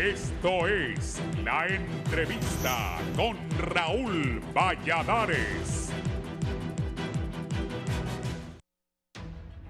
Esto es La Entrevista con Raúl Valladares.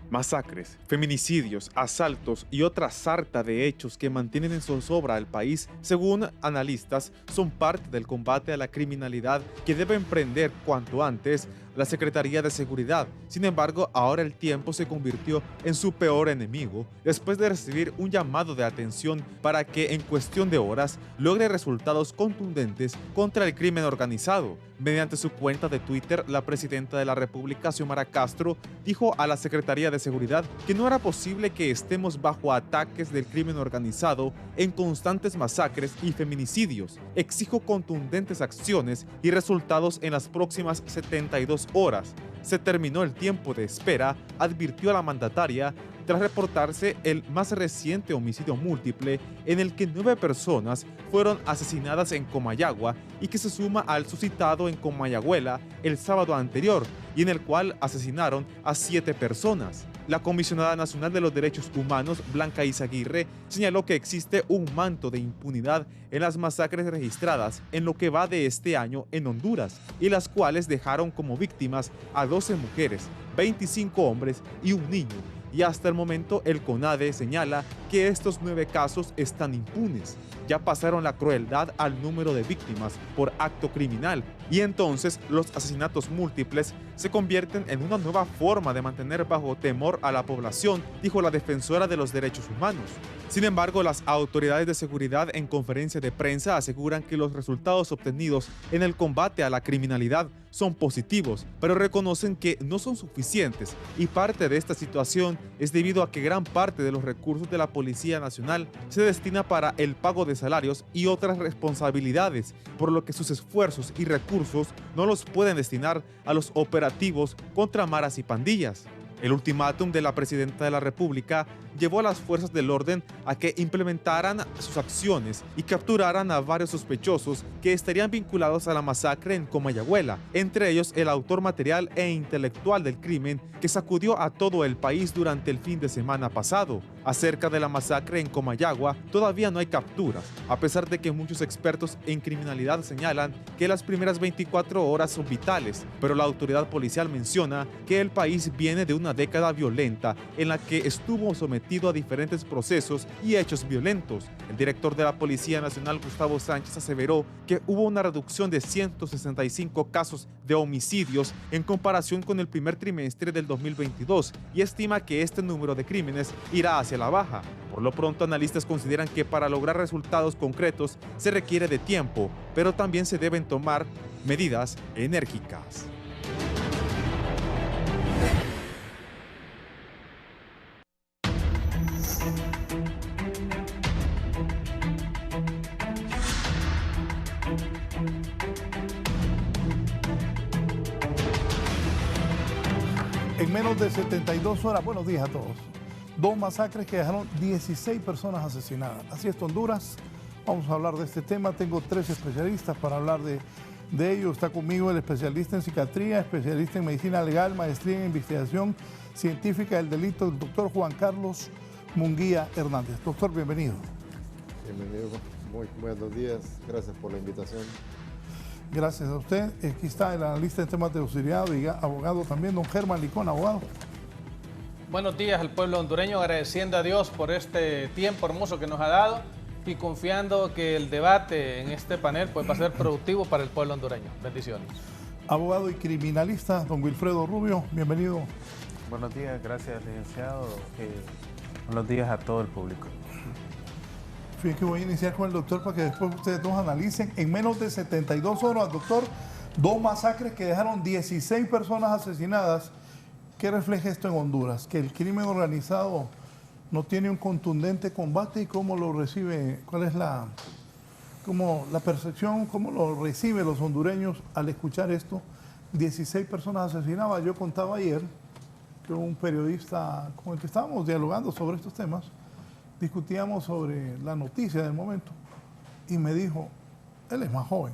Masacres, feminicidios, asaltos y otra sarta de hechos que mantienen en zozobra al país, según analistas, son parte del combate a la criminalidad que debe emprender cuanto antes la Secretaría de Seguridad. Sin embargo, ahora el tiempo se convirtió en su peor enemigo, después de recibir un llamado de atención para que en cuestión de horas logre resultados contundentes contra el crimen organizado. Mediante su cuenta de Twitter, la presidenta de la República, Xiomara Castro, dijo a la Secretaría de Seguridad que no era posible que estemos bajo ataques del crimen organizado en constantes masacres y feminicidios. Exijo contundentes acciones y resultados en las próximas 72 horas. Se terminó el tiempo de espera, advirtió la mandataria, tras reportarse el más reciente homicidio múltiple en el que 9 personas fueron asesinadas en Comayagua y que se suma al suscitado en Comayagüela el sábado anterior y en el cual asesinaron a 7 personas. La Comisionada Nacional de los Derechos Humanos, Blanca Izaguirre, señaló que existe un manto de impunidad en las masacres registradas en lo que va de este año en Honduras, y las cuales dejaron como víctimas a 12 mujeres, 25 hombres y un niño. Y hasta el momento el CONADE señala que estos 9 casos están impunes. Ya pasaron la crueldad al número de víctimas por acto criminal, y entonces los asesinatos múltiples se convierten en una nueva forma de mantener bajo temor a la población, dijo la defensora de los derechos humanos. Sin embargo, las autoridades de seguridad en conferencia de prensa aseguran que los resultados obtenidos en el combate a la criminalidad son positivos, pero reconocen que no son suficientes, y parte de esta situación es debido a que gran parte de los recursos de la Policía Nacional se destina para el pago de salarios y otras responsabilidades, por lo que sus esfuerzos y recursos no los pueden destinar a los operativos contra maras y pandillas. El ultimátum de la presidenta de la República llevó a las fuerzas del orden a que implementaran sus acciones y capturaran a varios sospechosos que estarían vinculados a la masacre en Comayagüela, entre ellos el autor material e intelectual del crimen que sacudió a todo el país durante el fin de semana pasado. Acerca de la masacre en Comayagua, todavía no hay capturas, a pesar de que muchos expertos en criminalidad señalan que las primeras 24 horas son vitales, pero la autoridad policial menciona que el país viene de una década violenta en la que estuvo sometido a diferentes procesos y hechos violentos. El director de la Policía Nacional, Gustavo Sánchez, aseveró que hubo una reducción de 165 casos de homicidios en comparación con el primer trimestre del 2022 y estima que este número de crímenes irá hacia la baja. Por lo pronto, analistas consideran que para lograr resultados concretos se requiere de tiempo, pero también se deben tomar medidas enérgicas. En menos de 72 horas, buenos días a todos, 2 masacres que dejaron 16 personas asesinadas. Así es, Honduras. Vamos a hablar de este tema. Tengo 3 especialistas para hablar de ello. Está conmigo el especialista en psiquiatría, especialista en medicina legal, maestría en investigación científica del delito, el doctor Juan Carlos Munguía Hernández. Doctor, bienvenido. Bienvenido, muy buenos días. Gracias por la invitación. Gracias a usted. Aquí está el analista en temas de seguridad y abogado también, don Germán Licón, abogado. Buenos días al pueblo hondureño, agradeciendo a Dios por este tiempo hermoso que nos ha dado y confiando que el debate en este panel pues, va a ser productivo para el pueblo hondureño. Bendiciones. Abogado y criminalista, don Wilfredo Rubio, bienvenido. Buenos días, gracias, licenciado. Buenos días a todo el público. Fíjense que voy a iniciar con el doctor para que después ustedes dos analicen. En menos de 72 horas, doctor, 2 masacres que dejaron 16 personas asesinadas. ¿Qué refleja esto en Honduras? Que el crimen organizado no tiene un contundente combate, y cómo lo recibe, cuál es la percepción, cómo lo reciben los hondureños al escuchar esto. 16 personas asesinadas. Yo contaba ayer que un periodista con el que estábamos dialogando sobre estos temas, discutíamos sobre la noticia del momento y me dijo, él es más joven.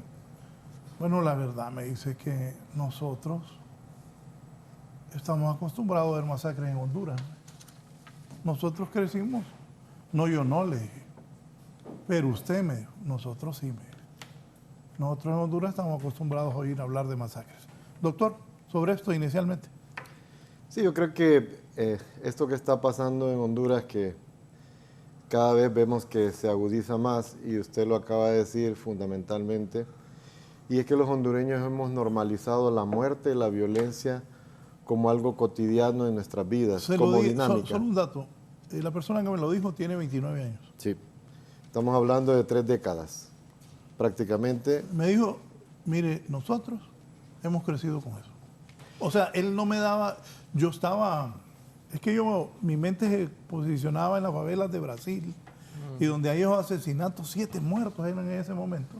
Bueno, la verdad me dice que nosotros estamos acostumbrados a ver masacres en Honduras. Nosotros crecimos. No, yo no, le dije. Pero usted me dijo, nosotros sí, me dijo. Nosotros en Honduras estamos acostumbrados a oír hablar de masacres. Doctor, sobre esto inicialmente. Sí, yo creo que esto que está pasando en Honduras, que cada vez vemos que se agudiza más, y usted lo acaba de decir fundamentalmente, y es que los hondureños hemos normalizado la muerte y la violencia como algo cotidiano en nuestras vidas, como dinámica. Solo un dato, la persona que me lo dijo tiene 29 años. Sí, estamos hablando de 3 décadas, prácticamente. Me dijo, mire, nosotros hemos crecido con eso. O sea, él no me daba, yo estaba, es que mi mente se posicionaba en las favelas de Brasil, y donde hay esos asesinatos, 7 muertos eran en ese momento.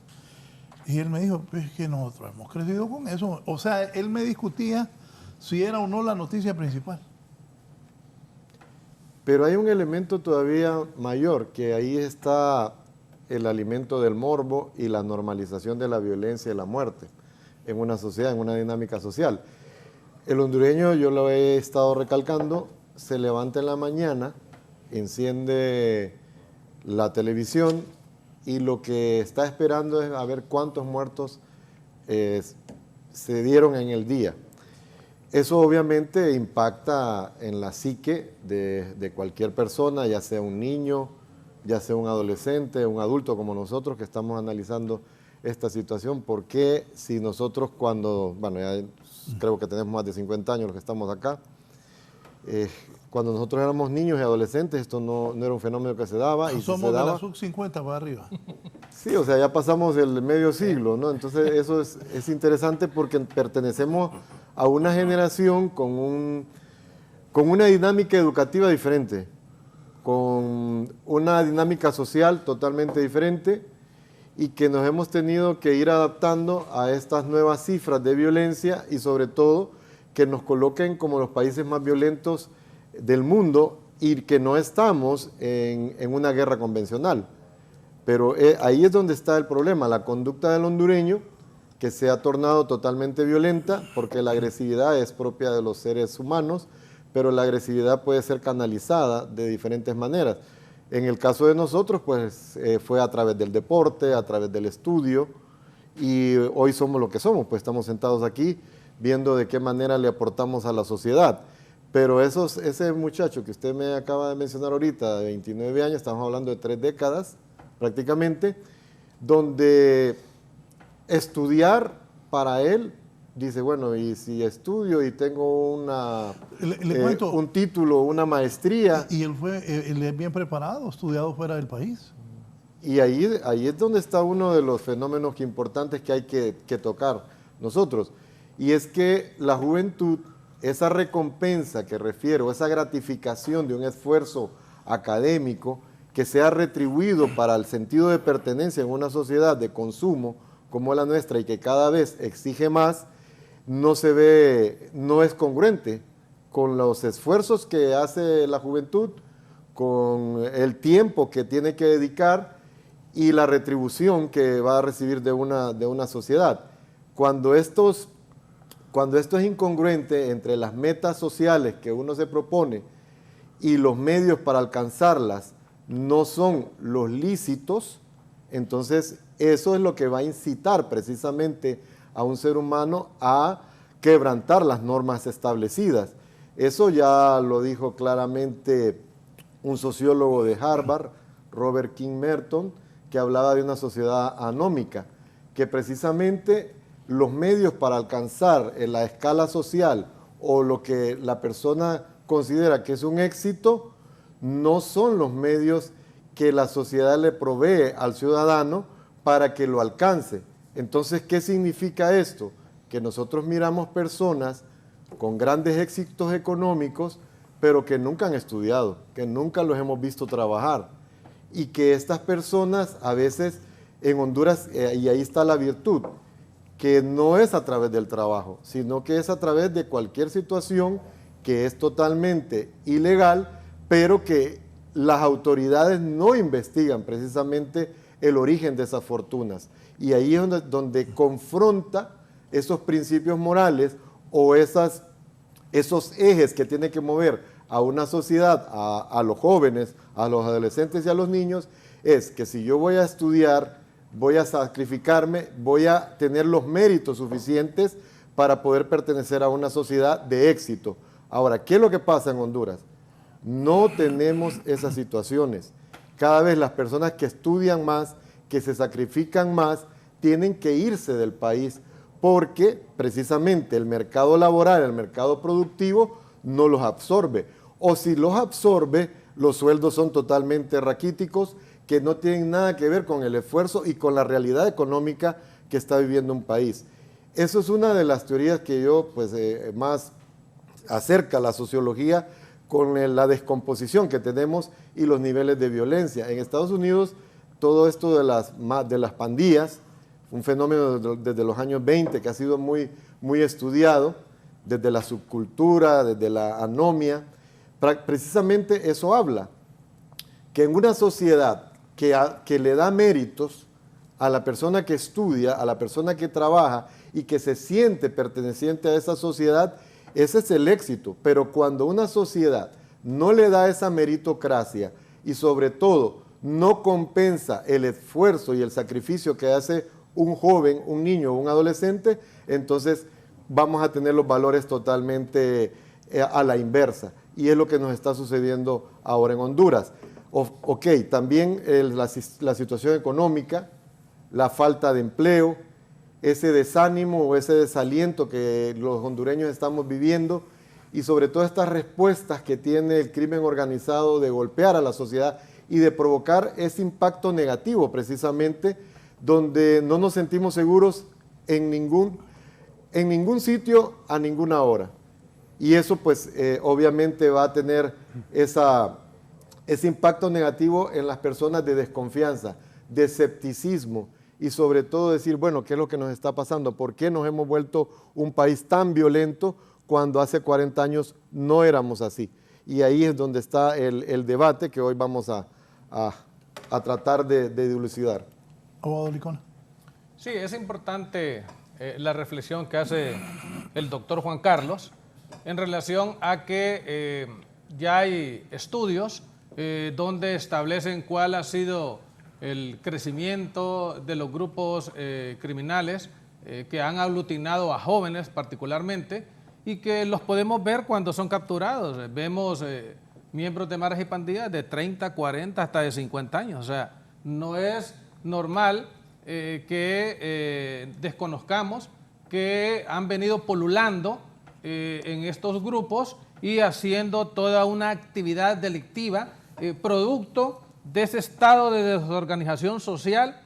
Y él me dijo, pues es que nosotros hemos crecido con eso. O sea, él me discutía si era o no la noticia principal. Pero hay un elemento todavía mayor, que ahí está el alimento del morbo y la normalización de la violencia y la muerte en una sociedad, en una dinámica social. El hondureño, yo lo he estado recalcando, se levanta en la mañana, enciende la televisión y lo que está esperando es a ver cuántos muertos se dieron en el día. Eso obviamente impacta en la psique de cualquier persona, ya sea un niño, ya sea un adolescente, un adulto como nosotros que estamos analizando esta situación. Porque si nosotros cuando, bueno, ya creo que tenemos más de 50 años los que estamos acá, cuando nosotros éramos niños y adolescentes esto no era un fenómeno que se daba. Y somos se daba, de la sub-50 para arriba. Sí, o sea, ya pasamos el medio siglo, ¿no? Entonces eso es interesante porque pertenecemos a una generación con una dinámica educativa diferente, con una dinámica social totalmente diferente, y que nos hemos tenido que ir adaptando a estas nuevas cifras de violencia, y sobre todo que nos coloquen como los países más violentos del mundo, y que no estamos en una guerra convencional. Pero ahí es donde está el problema, la conducta del hondureño, que se ha tornado totalmente violenta, porque la agresividad es propia de los seres humanos, pero la agresividad puede ser canalizada de diferentes maneras. En el caso de nosotros, pues fue a través del deporte, a través del estudio, y hoy somos lo que somos, pues estamos sentados aquí viendo de qué manera le aportamos a la sociedad. Pero ese muchacho que usted me acaba de mencionar ahorita, de 29 años, estamos hablando de 3 décadas prácticamente, donde estudiar para él, dice, bueno, y si estudio y tengo un título, una maestría. Y él es bien preparado, estudiado fuera del país. Y ahí es donde está uno de los fenómenos importantes que hay que tocar nosotros. Y es que la juventud, esa recompensa que refiero, esa gratificación de un esfuerzo académico que sea retribuido para el sentido de pertenencia en una sociedad de consumo como la nuestra y que cada vez exige más, no es congruente con los esfuerzos que hace la juventud, con el tiempo que tiene que dedicar y la retribución que va a recibir de una sociedad. Cuando esto es incongruente entre las metas sociales que uno se propone y los medios para alcanzarlas no son los lícitos, entonces eso es lo que va a incitar precisamente a un ser humano a quebrantar las normas establecidas. Eso ya lo dijo claramente un sociólogo de Harvard, Robert King Merton, que hablaba de una sociedad anómica, que precisamente los medios para alcanzar en la escala social o lo que la persona considera que es un éxito, no son los medios que la sociedad le provee al ciudadano para que lo alcance. Entonces, ¿qué significa esto? Que nosotros miramos personas con grandes éxitos económicos, pero que nunca han estudiado, que nunca los hemos visto trabajar, y que estas personas a veces en Honduras, y ahí está la virtud, que no es a través del trabajo, sino que es a través de cualquier situación que es totalmente ilegal, pero que las autoridades no investigan precisamente el origen de esas fortunas. Y ahí es donde confronta esos principios morales o esos ejes que tiene que mover a una sociedad, a los jóvenes, a los adolescentes y a los niños, es que si yo voy a estudiar, voy a sacrificarme, voy a tener los méritos suficientes para poder pertenecer a una sociedad de éxito. Ahora, ¿qué es lo que pasa en Honduras? No tenemos esas situaciones. Cada vez las personas que estudian más, que se sacrifican más, tienen que irse del país porque precisamente el mercado laboral, el mercado productivo no los absorbe. O si los absorbe, los sueldos son totalmente raquíticos, que no tienen nada que ver con el esfuerzo y con la realidad económica que está viviendo un país. Eso es una de las teorías que yo pues, más acerca a la sociología con la descomposición que tenemos y los niveles de violencia. En Estados Unidos, todo esto de las pandillas, un fenómeno desde los años 20 que ha sido muy, muy estudiado, desde la subcultura, desde la anomia, precisamente eso habla, que en una sociedad que le da méritos a la persona que estudia, a la persona que trabaja y que se siente perteneciente a esa sociedad, ese es el éxito. Pero cuando una sociedad no le da esa meritocracia y sobre todo no compensa el esfuerzo y el sacrificio que hace un joven, un niño o un adolescente, entonces vamos a tener los valores totalmente a la inversa. Y es lo que nos está sucediendo ahora en Honduras. Ok, también la situación económica, la falta de empleo, ese desánimo o ese desaliento que los hondureños estamos viviendo y sobre todo estas respuestas que tiene el crimen organizado de golpear a la sociedad y de provocar ese impacto negativo precisamente donde no nos sentimos seguros en ningún sitio a ninguna hora. Y eso pues obviamente va a tener ese impacto negativo en las personas de desconfianza, de escepticismo y sobre todo decir, bueno, ¿qué es lo que nos está pasando? ¿Por qué nos hemos vuelto un país tan violento cuando hace 40 años no éramos así? Y ahí es donde está el debate que hoy vamos a tratar de dilucidar. Abogado Licona. Sí, es importante la reflexión que hace el doctor Juan Carlos en relación a que ya hay estudios donde establecen cuál ha sido el crecimiento de los grupos criminales que han aglutinado a jóvenes particularmente y que los podemos ver cuando son capturados. Vemos miembros de maras y pandillas de 30, 40, hasta de 50 años. O sea, no es normal que desconozcamos que han venido polulando en estos grupos y haciendo toda una actividad delictiva producto de ese estado de desorganización social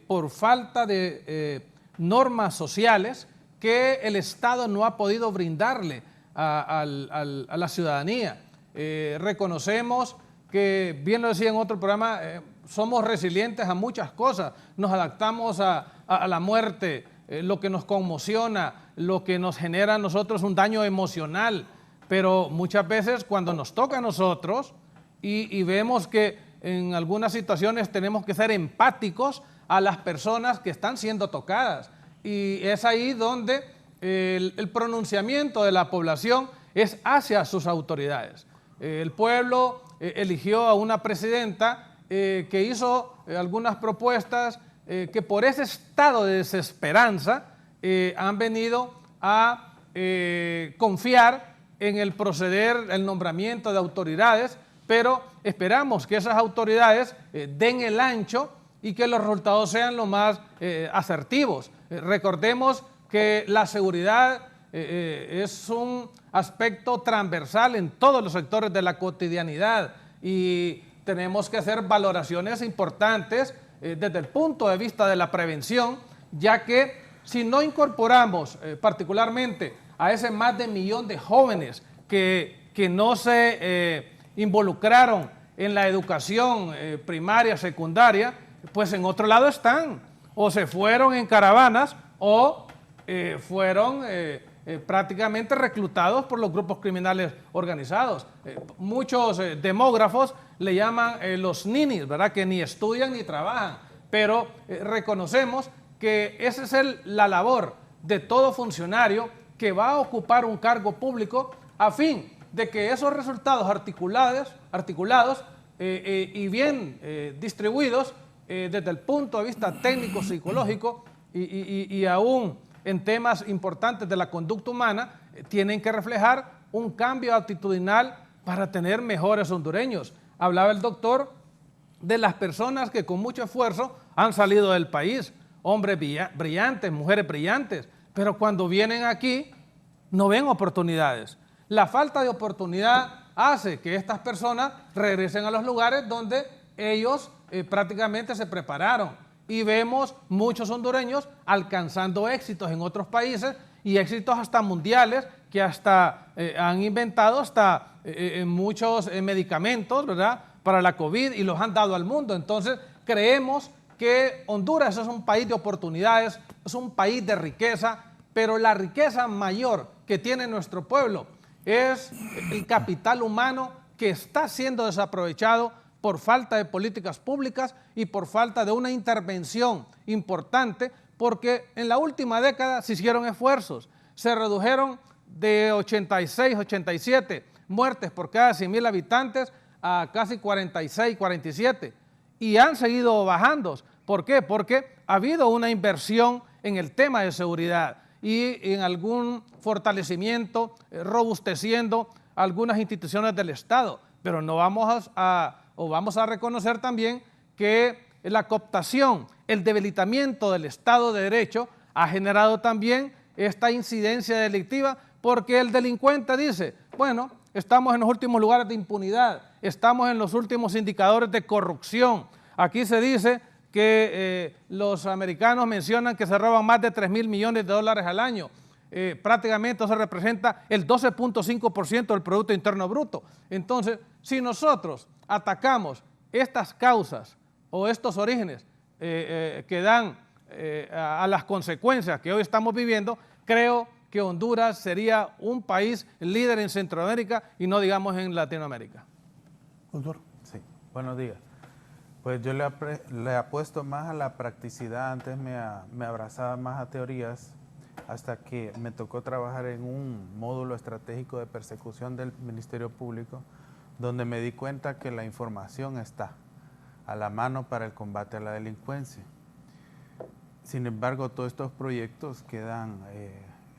por falta de normas sociales que el Estado no ha podido brindarle a la ciudadanía. Reconocemos que, bien lo decía en otro programa, somos resilientes a muchas cosas, nos adaptamos a la muerte, lo que nos conmociona, lo que nos genera a nosotros un daño emocional, pero muchas veces cuando nos toca a nosotros y vemos que en algunas situaciones tenemos que ser empáticos a las personas que están siendo tocadas y es ahí donde el pronunciamiento de la población es hacia sus autoridades. El pueblo eligió a una presidenta que hizo algunas propuestas que por ese estado de desesperanza han venido a confiar en el proceder, el nombramiento de autoridades, pero esperamos que esas autoridades den el ancho y que los resultados sean lo más asertivos. Recordemos que la seguridad es un aspecto transversal en todos los sectores de la cotidianidad y tenemos que hacer valoraciones importantes desde el punto de vista de la prevención, ya que si no incorporamos particularmente a ese más de 1 millón de jóvenes que no se involucraron en la educación primaria, secundaria, pues en otro lado están, o se fueron en caravanas o fueron prácticamente reclutados por los grupos criminales organizados. Muchos demógrafos le llaman los ninis, ¿verdad? Que ni estudian ni trabajan, pero reconocemos que esa es la labor de todo funcionario que va a ocupar un cargo público a fin de que esos resultados articulados y bien distribuidos desde el punto de vista técnico, psicológico y aún en temas importantes de la conducta humana, tienen que reflejar un cambio actitudinal para tener mejores hondureños. Hablaba el doctor de las personas que con mucho esfuerzo han salido del país, hombres brillantes, mujeres brillantes, pero cuando vienen aquí no ven oportunidades. La falta de oportunidad hace que estas personas regresen a los lugares donde ellos prácticamente se prepararon, y vemos muchos hondureños alcanzando éxitos en otros países y éxitos hasta mundiales, que hasta han inventado hasta muchos medicamentos, ¿verdad?, para la COVID, y los han dado al mundo. Entonces creemos que Honduras es un país de oportunidades, es un país de riqueza, pero la riqueza mayor que tiene nuestro pueblo es el capital humano, que está siendo desaprovechado por falta de políticas públicas y por falta de una intervención importante, porque en la última década se hicieron esfuerzos, se redujeron de 86, 87 muertes por cada 100,000 habitantes a casi 46, 47, y han seguido bajando. ¿Por qué? Porque ha habido una inversión en el tema de seguridad y en algún fortalecimiento, robusteciendo algunas instituciones del Estado, pero no vamos a reconocer también que la cooptación, el debilitamiento del Estado de Derecho ha generado también esta incidencia delictiva, porque el delincuente dice, bueno, estamos en los últimos lugares de impunidad, estamos en los últimos indicadores de corrupción. Aquí se dice que los americanos mencionan que se roban más de 3,000 millones de dólares al año. Prácticamente eso representa el 12.5% del Producto Interno Bruto. Entonces, si nosotros atacamos estas causas o estos orígenes que dan a las consecuencias que hoy estamos viviendo, creo que Honduras sería un país líder en Centroamérica y no digamos en Latinoamérica. Doctor. Sí, buenos días. Pues yo le apuesto más a la practicidad. Antes me abrazaba más a teorías, hasta que me tocó trabajar en un módulo estratégico de persecución del Ministerio Público, donde me di cuenta que la información está a la mano para el combate a la delincuencia. Sin embargo, todos estos proyectos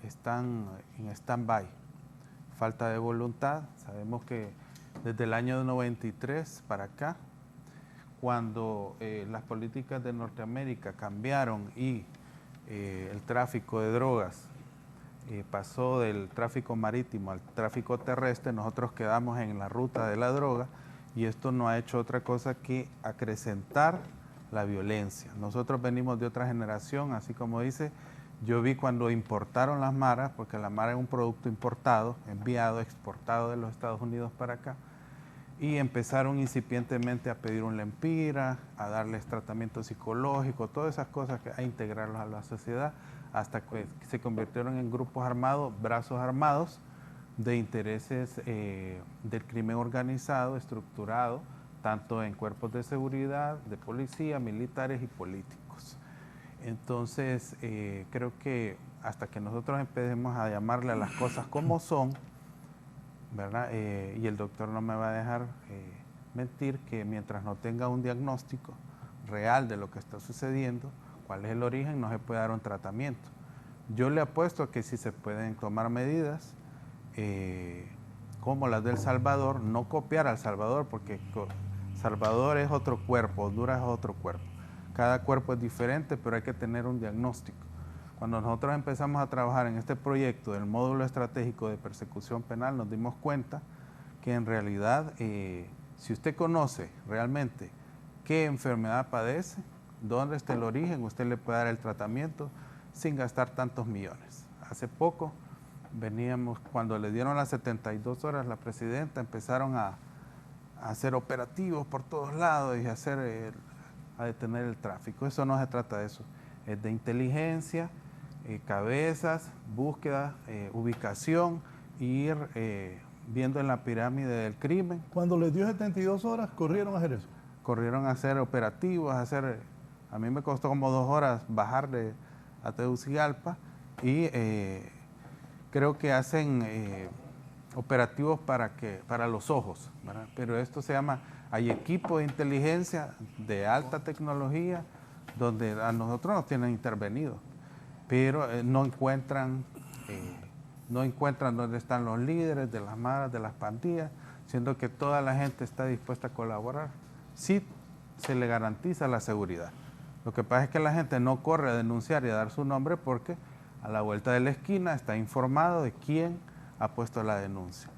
están en stand-by, falta de voluntad. Sabemos que desde el año 93 para acá, cuando las políticas de Norteamérica cambiaron y el tráfico de drogas pasó del tráfico marítimo al tráfico terrestre, nosotros quedamos en la ruta de la droga, y esto no ha hecho otra cosa que acrecentar la violencia. Nosotros venimos de otra generación, así como dice, yo vi cuando importaron las maras, porque la mara es un producto importado, enviado, exportado de los Estados Unidos para acá, y empezaron incipientemente a pedir un lempira, a darles tratamiento psicológico, todas esas cosas, a integrarlos a la sociedad, hasta que se convirtieron en grupos armados, brazos armados, de intereses del crimen organizado, estructurado, tanto en cuerpos de seguridad, de policía, militares y políticos. Entonces, creo que hasta que nosotros empecemos a llamarle a las cosas como son, ¿verdad? Y el doctor no me va a dejar mentir, que mientras no tenga un diagnóstico real de lo que está sucediendo, cuál es el origen, no se puede dar un tratamiento. Yo le apuesto a que sí se pueden tomar medidas como las del Salvador, no copiar al Salvador, porque Salvador es otro cuerpo, Honduras es otro cuerpo. Cada cuerpo es diferente, pero hay que tener un diagnóstico. Cuando nosotros empezamos a trabajar en este proyecto del módulo estratégico de persecución penal, nos dimos cuenta que en realidad, si usted conoce realmente qué enfermedad padece, dónde está el origen, usted le puede dar el tratamiento sin gastar tantos millones. Hace poco veníamos, cuando le dieron las 72 horas, la presidenta, empezaron a hacer operativos por todos lados y a detener el tráfico. Eso no se trata de eso, es de inteligencia, cabezas, búsqueda, ubicación, ir viendo en la pirámide del crimen. Cuando les dio 72 horas, corrieron a hacer eso. Corrieron a hacer operativos, a mí me costó como 2 horas bajar a Tegucigalpa, y creo que hacen operativos para los ojos, ¿verdad? Pero esto se llama, hay equipos de inteligencia de alta tecnología donde a nosotros nos tienen intervenido, pero no encuentran dónde están los líderes de las maras, de las pandillas, siendo que toda la gente está dispuesta a colaborar. Sí se le garantiza la seguridad. Lo que pasa es que la gente no corre a denunciar y a dar su nombre porque a la vuelta de la esquina está informado de quién ha puesto la denuncia.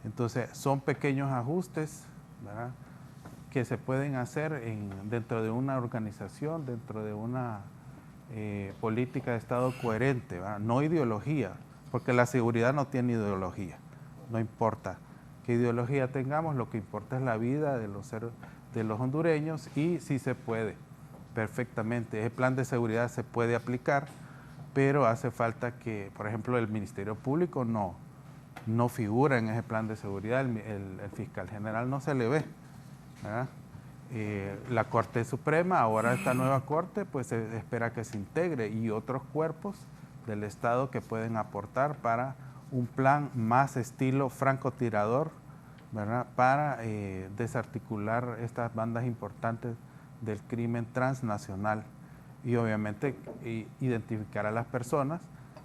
Entonces, son pequeños ajustes, ¿verdad?, que se pueden hacer dentro de una organización, dentro de una política de Estado coherente, ¿verdad? No ideología, porque la seguridad no tiene ideología, no importa qué ideología tengamos, lo que importa es la vida de los hondureños y sí se puede perfectamente. Ese plan de seguridad se puede aplicar, pero hace falta que, por ejemplo, el Ministerio Público no figura en ese plan de seguridad, el fiscal general no se le ve, ¿verdad? La Corte Suprema, ahora esta nueva Corte, pues se espera que se integre y otros cuerpos del Estado que pueden aportar para un plan más estilo francotirador, ¿verdad?, para desarticular estas bandas importantes del crimen transnacional y obviamente identificar a las personas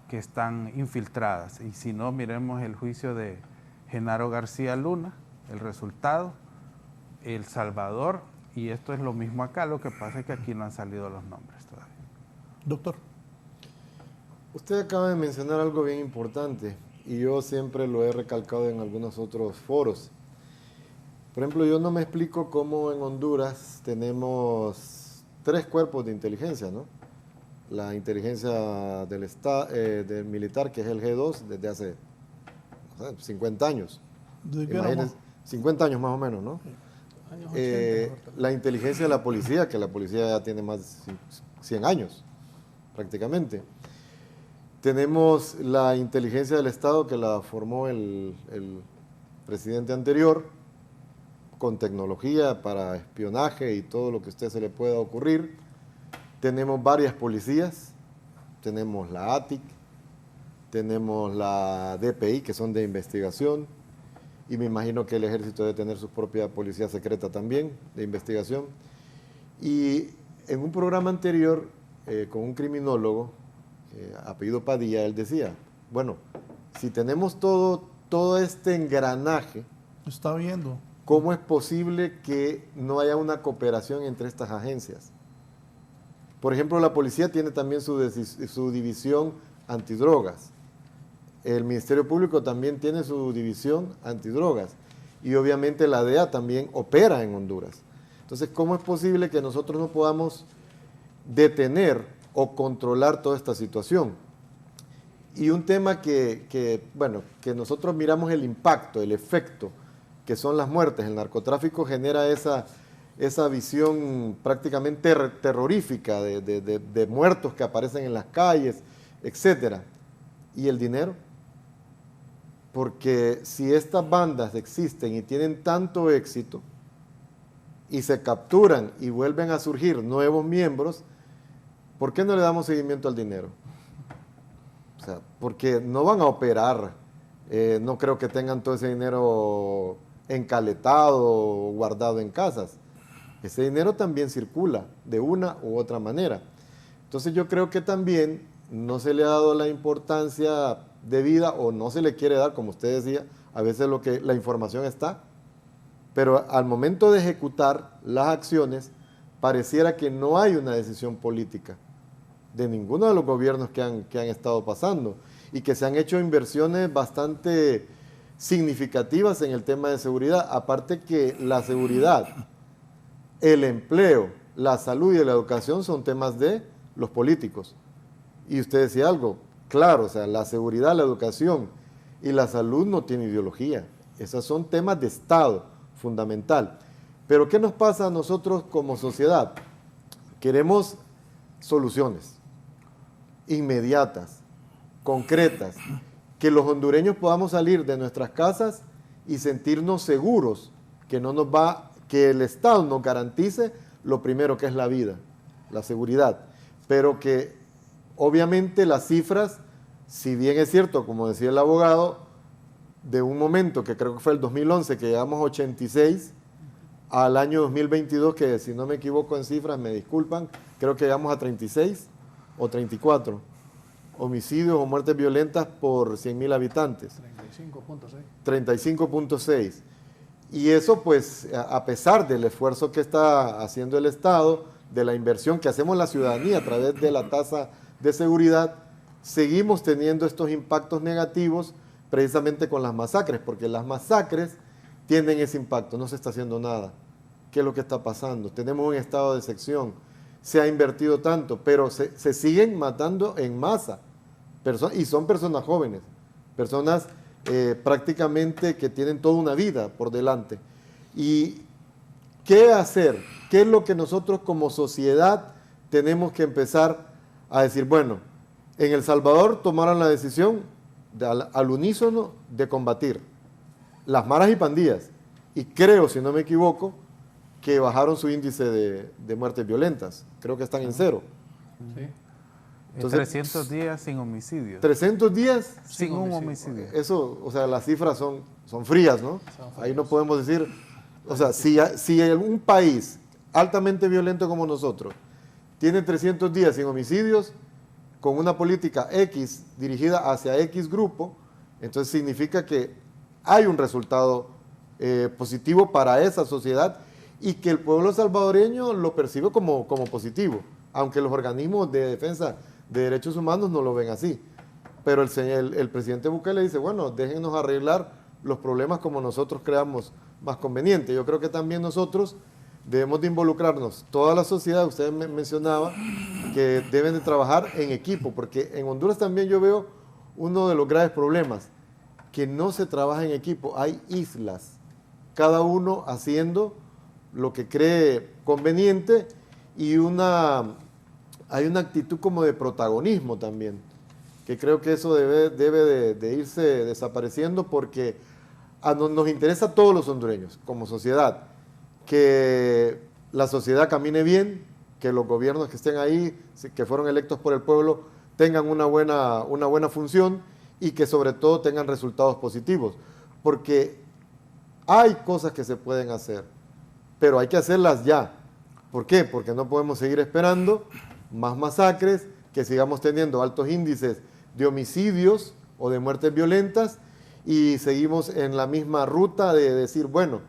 que están infiltradas. Y si no, miremos el juicio de Genaro García Luna, el resultado, El Salvador, y esto es lo mismo acá, lo que pasa es que aquí no han salido los nombres todavía. Doctor. Usted acaba de mencionar algo bien importante y yo siempre lo he recalcado en algunos otros foros. Por ejemplo, yo no me explico cómo en Honduras tenemos 3 cuerpos de inteligencia, ¿no? La inteligencia del militar, que es el G2, desde hace 50 años. Imagínense, 50 años más o menos, ¿no? La inteligencia de la policía, que la policía ya tiene más de 100 años, prácticamente. Tenemos la inteligencia del Estado, que la formó el presidente anterior, con tecnología para espionaje y todo lo que a usted se le pueda ocurrir. Tenemos varias policías, tenemos la ATIC, tenemos la DPI, que son de investigación, y me imagino que el ejército debe tener su propia policía secreta también, de investigación. Y en un programa anterior, con un criminólogo, apellido Padilla, él decía, bueno, si tenemos todo este engranaje, está viendo, ¿cómo es posible que no haya una cooperación entre estas agencias? Por ejemplo, la policía tiene también su división antidrogas. El Ministerio Público también tiene su división antidrogas. Y obviamente la DEA también opera en Honduras. Entonces, ¿cómo es posible que nosotros no podamos detener o controlar toda esta situación? Y un tema que nosotros miramos el impacto, el efecto, que son las muertes. El narcotráfico genera esa visión prácticamente terrorífica de muertos que aparecen en las calles, etc. ¿Y el dinero? Porque si estas bandas existen y tienen tanto éxito y se capturan y vuelven a surgir nuevos miembros, ¿por qué no le damos seguimiento al dinero? O sea, porque no van a operar, no creo que tengan todo ese dinero encaletado o guardado en casas. Ese dinero también circula de una u otra manera. Entonces yo creo que también no se le ha dado la importancia debida o no se le quiere dar, como usted decía, a veces la información está, pero al momento de ejecutar las acciones pareciera que no hay una decisión política de ninguno de los gobiernos que han estado pasando y que se han hecho inversiones bastante significativas en el tema de seguridad, aparte que la seguridad, el empleo, la salud y la educación son temas de los políticos. Y usted decía algo, claro, o sea, la seguridad, la educación y la salud no tienen ideología. Esos son temas de Estado, fundamental. Pero ¿qué nos pasa a nosotros como sociedad? Queremos soluciones inmediatas, concretas, que los hondureños podamos salir de nuestras casas y sentirnos seguros, que el Estado nos garantice lo primero, que es la vida, la seguridad, pero que obviamente las cifras, si bien es cierto, como decía el abogado, de un momento que creo que fue el 2011, que llegamos a 86, al año 2022, que si no me equivoco en cifras, me disculpan, creo que llegamos a 36 o 34 homicidios o muertes violentas por 100.000 habitantes. 35.6. Y eso pues a pesar del esfuerzo que está haciendo el Estado, de la inversión que hacemos la ciudadanía a través de la tasa de seguridad, seguimos teniendo estos impactos negativos precisamente con las masacres, porque las masacres tienen ese impacto, no se está haciendo nada. ¿Qué es lo que está pasando? Tenemos un estado de excepción, se ha invertido tanto, pero se siguen matando en masa, y son personas jóvenes, personas prácticamente que tienen toda una vida por delante. ¿Y qué hacer? ¿Qué es lo que nosotros como sociedad tenemos que empezar a decir? Bueno, en El Salvador tomaron la decisión al unísono de combatir las maras y pandillas, y creo, si no me equivoco, que bajaron su índice de muertes violentas. Creo que están en 0. Sí. Entonces, 300 días sin homicidios. 300 días sin un homicidio. Eso, o sea, las cifras son frías, ¿no? Ahí no podemos decir, o sea, si un país altamente violento como nosotros tiene 300 días sin homicidios, con una política X dirigida hacia X grupo, entonces significa que hay un resultado positivo para esa sociedad y que el pueblo salvadoreño lo percibe como positivo, aunque los organismos de defensa de derechos humanos no lo ven así. Pero el presidente Bukele dice, bueno, déjennos arreglar los problemas como nosotros creamos más conveniente. Yo creo que también nosotros debemos de involucrarnos, toda la sociedad, usted mencionaba, que deben de trabajar en equipo, porque en Honduras también yo veo uno de los graves problemas, que no se trabaja en equipo, hay islas, cada uno haciendo lo que cree conveniente y hay una actitud como de protagonismo también, que creo que eso debe de irse desapareciendo porque nos interesa a todos los hondureños como sociedad, que la sociedad camine bien, que los gobiernos que estén ahí, que fueron electos por el pueblo, tengan una buena función y que sobre todo tengan resultados positivos, porque hay cosas que se pueden hacer, pero hay que hacerlas ya. ¿Por qué? Porque no podemos seguir esperando más masacres, que sigamos teniendo altos índices de homicidios o de muertes violentas y seguimos en la misma ruta de decir, bueno,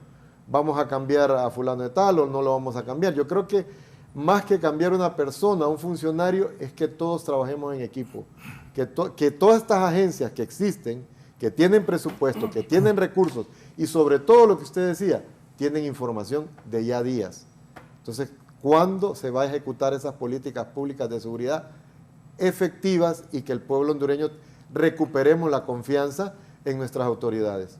vamos a cambiar a fulano de tal o no lo vamos a cambiar. Yo creo que más que cambiar una persona, un funcionario, es que todos trabajemos en equipo, que todas estas agencias que existen, que tienen presupuesto, que tienen recursos y sobre todo lo que usted decía, tienen información de ya días. Entonces, ¿cuándo se va a ejecutar esas políticas públicas de seguridad efectivas y que el pueblo hondureño recuperemos la confianza en nuestras autoridades?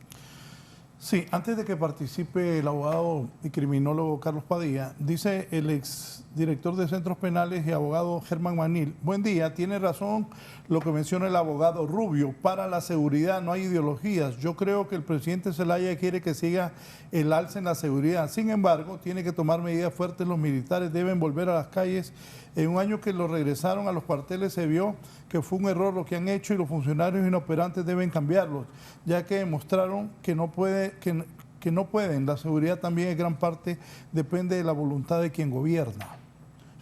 Sí, antes de que participe el abogado y criminólogo Carlos Padilla, dice el exdirector de Centros Penales y abogado Germán Magnil, buen día, tiene razón lo que menciona el abogado Rubio, para la seguridad no hay ideologías, yo creo que el presidente Zelaya quiere que siga el alza en la seguridad, sin embargo, tiene que tomar medidas fuertes, los militares deben volver a las calles. En un año que lo regresaron a los cuarteles se vio que fue un error lo que han hecho y los funcionarios inoperantes deben cambiarlos, ya que demostraron que no pueden. La seguridad también en gran parte depende de la voluntad de quien gobierna.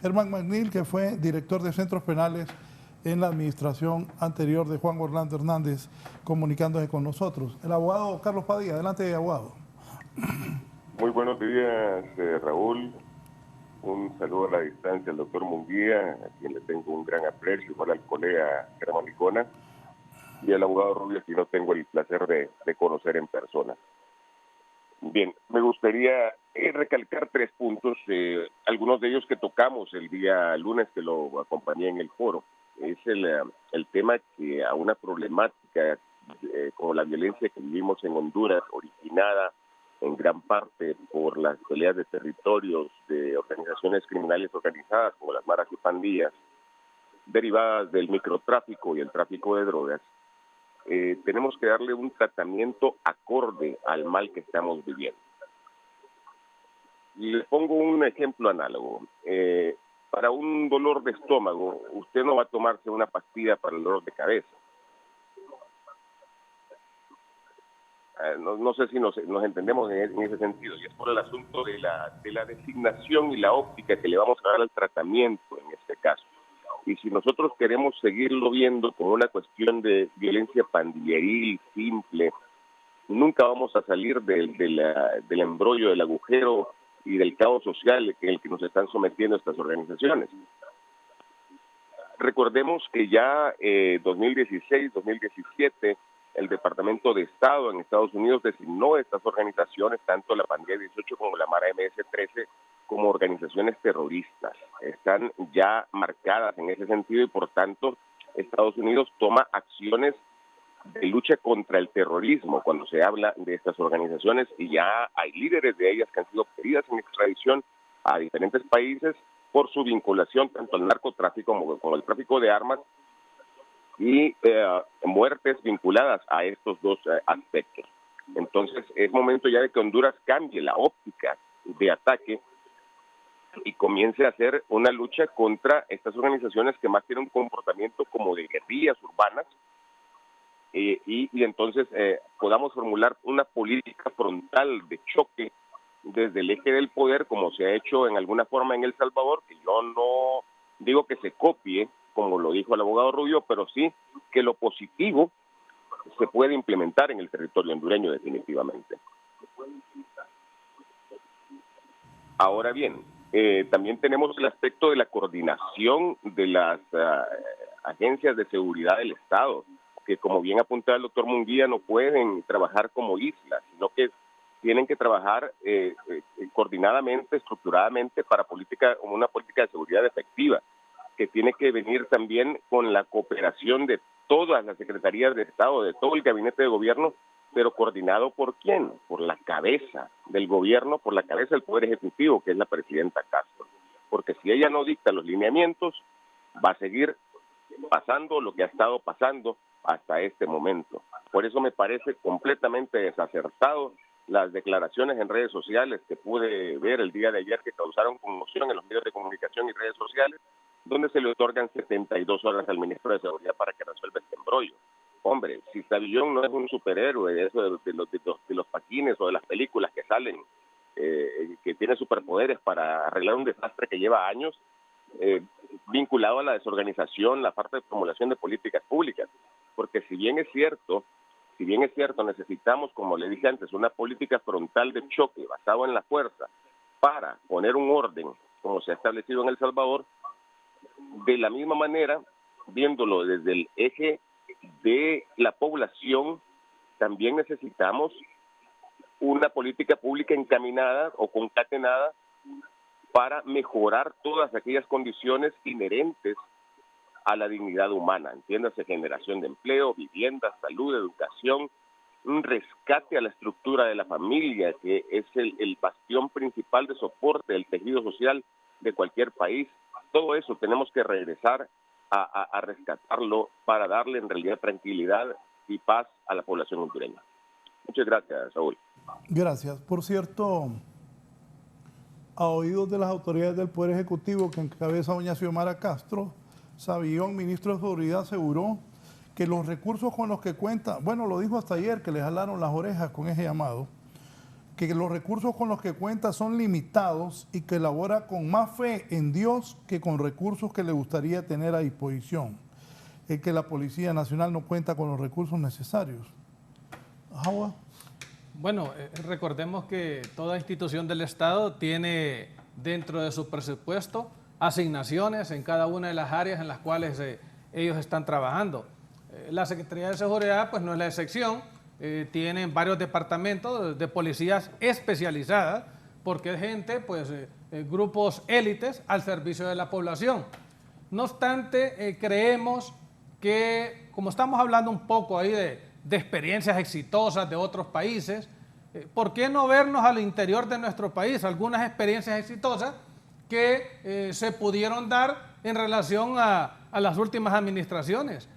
Germán Magnil, que fue director de Centros Penales en la administración anterior de Juan Orlando Hernández, comunicándose con nosotros. El abogado Carlos Padilla, adelante, abogado. Muy buenos días, Raúl. Un saludo a la distancia al doctor Munguía, a quien le tengo un gran aprecio, igual al colega Germán Licona, y al abogado Rubio, a quien no tengo el placer de conocer en persona. Bien, me gustaría recalcar 3 puntos, algunos de ellos que tocamos el día lunes que lo acompañé en el foro. Es el tema que a una problemática como la violencia que vivimos en Honduras, originada en gran parte por las peleas de territorios de organizaciones criminales organizadas como las maras y pandillas, derivadas del microtráfico y el tráfico de drogas, tenemos que darle un tratamiento acorde al mal que estamos viviendo. Le pongo un ejemplo análogo. Para un dolor de estómago, usted no va a tomarse una pastilla para el dolor de cabeza. no sé si nos entendemos en ese sentido, y es por el asunto de la designación y la óptica que le vamos a dar al tratamiento en este caso. Y si nosotros queremos seguirlo viendo como una cuestión de violencia pandilleril, simple, nunca vamos a salir del embrollo, del agujero y del caos social en el que nos están sometiendo estas organizaciones. Recordemos que ya 2016, 2017, el Departamento de Estado en Estados Unidos designó estas organizaciones, tanto la Pandilla 18 como la Mara MS-13, como organizaciones terroristas. Están ya marcadas en ese sentido y, por tanto, Estados Unidos toma acciones de lucha contra el terrorismo cuando se habla de estas organizaciones, y ya hay líderes de ellas que han sido pedidas en extradición a diferentes países por su vinculación tanto al narcotráfico como al tráfico de armas y muertes vinculadas a estos dos aspectos. Entonces es momento ya de que Honduras cambie la óptica de ataque y comience a hacer una lucha contra estas organizaciones que más tienen un comportamiento como de guerrillas urbanas, y entonces podamos formular una política frontal de choque desde el eje del poder, como se ha hecho en alguna forma en El Salvador, que yo no digo que se copie, como lo dijo el abogado Rubio, pero sí que lo positivo se puede implementar en el territorio hondureño definitivamente. Ahora bien, también tenemos el aspecto de la coordinación de las agencias de seguridad del Estado, que como bien apuntaba el doctor Munguía, no pueden trabajar como islas, sino que tienen que trabajar coordinadamente, estructuradamente para una política de seguridad efectiva, que tiene que venir también con la cooperación de todas las secretarías de Estado, de todo el gabinete de gobierno, pero coordinado ¿por quién? Por la cabeza del gobierno, por la cabeza del Poder Ejecutivo, que es la presidenta Castro. Porque si ella no dicta los lineamientos, va a seguir pasando lo que ha estado pasando hasta este momento. Por eso me parece completamente desacertado las declaraciones en redes sociales que pude ver el día de ayer, que causaron conmoción en los medios de comunicación y redes sociales, donde se le otorgan 72 horas al ministro de Seguridad para que resuelva este embrollo. Hombre, si Savillón no es un superhéroe de eso de los paquines o de las películas que salen, que tiene superpoderes para arreglar un desastre que lleva años, vinculado a la desorganización, la falta de formulación de políticas públicas. Porque si bien es cierto, necesitamos, como le dije antes, una política frontal de choque basado en la fuerza para poner un orden, como se ha establecido en El Salvador. De la misma manera, viéndolo desde el eje de la población, también necesitamos una política pública encaminada o concatenada para mejorar todas aquellas condiciones inherentes a la dignidad humana, entiéndase, generación de empleo, vivienda, salud, educación, un rescate a la estructura de la familia, que es el bastión principal de soporte del tejido social de cualquier país. Todo eso tenemos que regresar a rescatarlo para darle en realidad tranquilidad y paz a la población hondureña. Muchas gracias, Saúl. Gracias. Por cierto, a oídos de las autoridades del Poder Ejecutivo que encabeza doña Xiomara Castro, Savillón, ministro de Seguridad, aseguró que los recursos con los que cuenta, bueno, lo dijo hasta ayer, que le jalaron las orejas con ese llamado, que los recursos con los que cuenta son limitados y que elabora con más fe en Dios que con recursos que le gustaría tener a disposición. Es que la Policía Nacional no cuenta con los recursos necesarios. Agua. Bueno, recordemos que toda institución del Estado tiene dentro de su presupuesto asignaciones en cada una de las áreas en las cuales ellos están trabajando. La Secretaría de Seguridad pues no es la excepción, tienen varios departamentos de policías especializadas porque es gente, pues grupos élites al servicio de la población. No obstante, creemos que, como estamos hablando un poco ahí de experiencias exitosas de otros países, ¿por qué no vernos al interior de nuestro país? Algunas experiencias exitosas que se pudieron dar en relación a las últimas administraciones.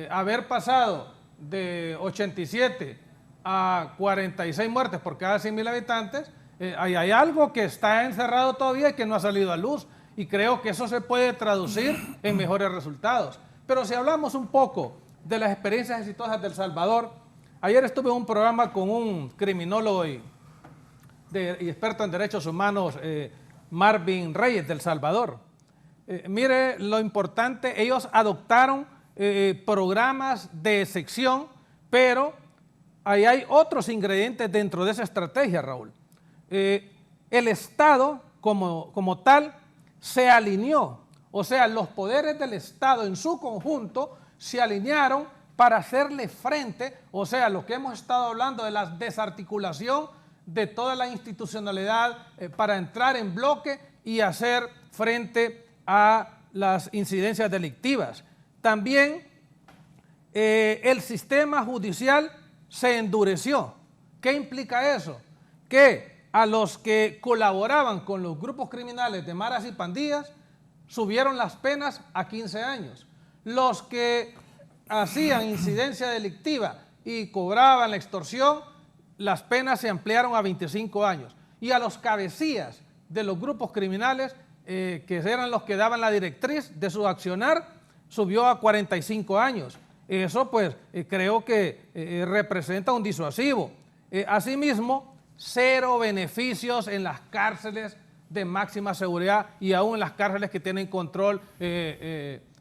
Haber pasado de 87 a 46 muertes por cada 100.000 habitantes, hay algo que está encerrado todavía y que no ha salido a luz, y creo que eso se puede traducir en mejores resultados. Pero si hablamos un poco de las experiencias exitosas de El Salvador, Ayer estuve en un programa con un criminólogo y experto en derechos humanos, Marvin Reyes, del Salvador. Mire lo importante, ellos adoptaron programas de sección, pero ahí hay otros ingredientes dentro de esa estrategia, Raúl. El Estado como tal se alineó, o sea, los poderes del Estado en su conjunto se alinearon para hacerle frente, o sea, lo que hemos estado hablando de la desarticulación de toda la institucionalidad para entrar en bloque y hacer frente a las incidencias delictivas. También el sistema judicial se endureció. ¿Qué implica eso? Que a los que colaboraban con los grupos criminales de maras y pandillas subieron las penas a 15 años. Los que hacían incidencia delictiva y cobraban la extorsión, las penas se ampliaron a 25 años. Y a los cabecillas de los grupos criminales, que eran los que daban la directriz de su accionar, subió a 45 años. Eso pues creo que representa un disuasivo. Asimismo, 0 beneficios en las cárceles de máxima seguridad y aún en las cárceles que tienen control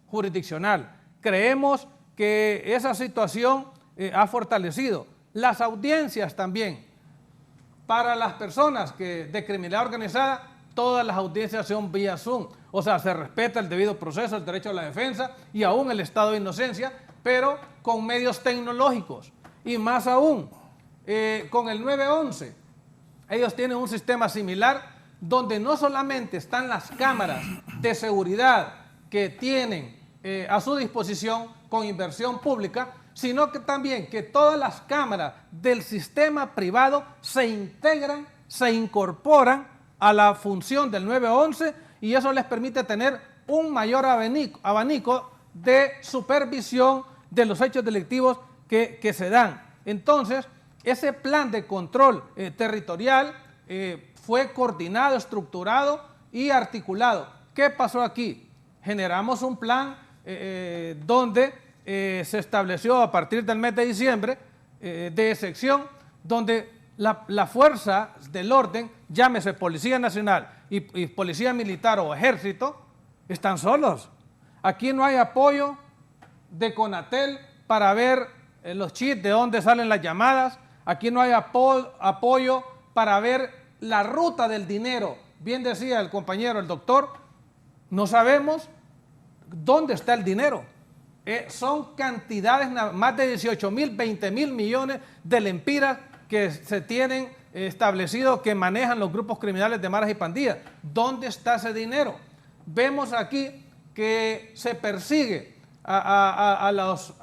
jurisdiccional. Creemos que esa situación ha fortalecido. Las audiencias también, para las personas de criminalidad organizada, todas las audiencias son vía Zoom. O sea, se respeta el debido proceso, el derecho a la defensa y aún el estado de inocencia, pero con medios tecnológicos. Y más aún, con el 911, ellos tienen un sistema similar donde no solamente están las cámaras de seguridad que tienen a su disposición con inversión pública, sino que también que todas las cámaras del sistema privado se integran, se incorporan a la función del 911 y eso les permite tener un mayor abanico de supervisión de los hechos delictivos que se dan. Entonces, ese plan de control territorial fue coordinado, estructurado y articulado. ¿Qué pasó aquí? Generamos un plan donde se estableció a partir del mes de diciembre de sección, donde la fuerza del orden, llámese Policía Nacional y Policía Militar o Ejército, están solos. Aquí no hay apoyo de Conatel para ver los chits de dónde salen las llamadas. Aquí no hay apoyo para ver la ruta del dinero. Bien decía el compañero, el doctor, no sabemos dónde está el dinero. Son cantidades, más de 18.000, 20.000 millones de lempiras que se tienen establecido que manejan los grupos criminales de maras y pandillas. ¿Dónde está ese dinero? Vemos aquí que se persigue a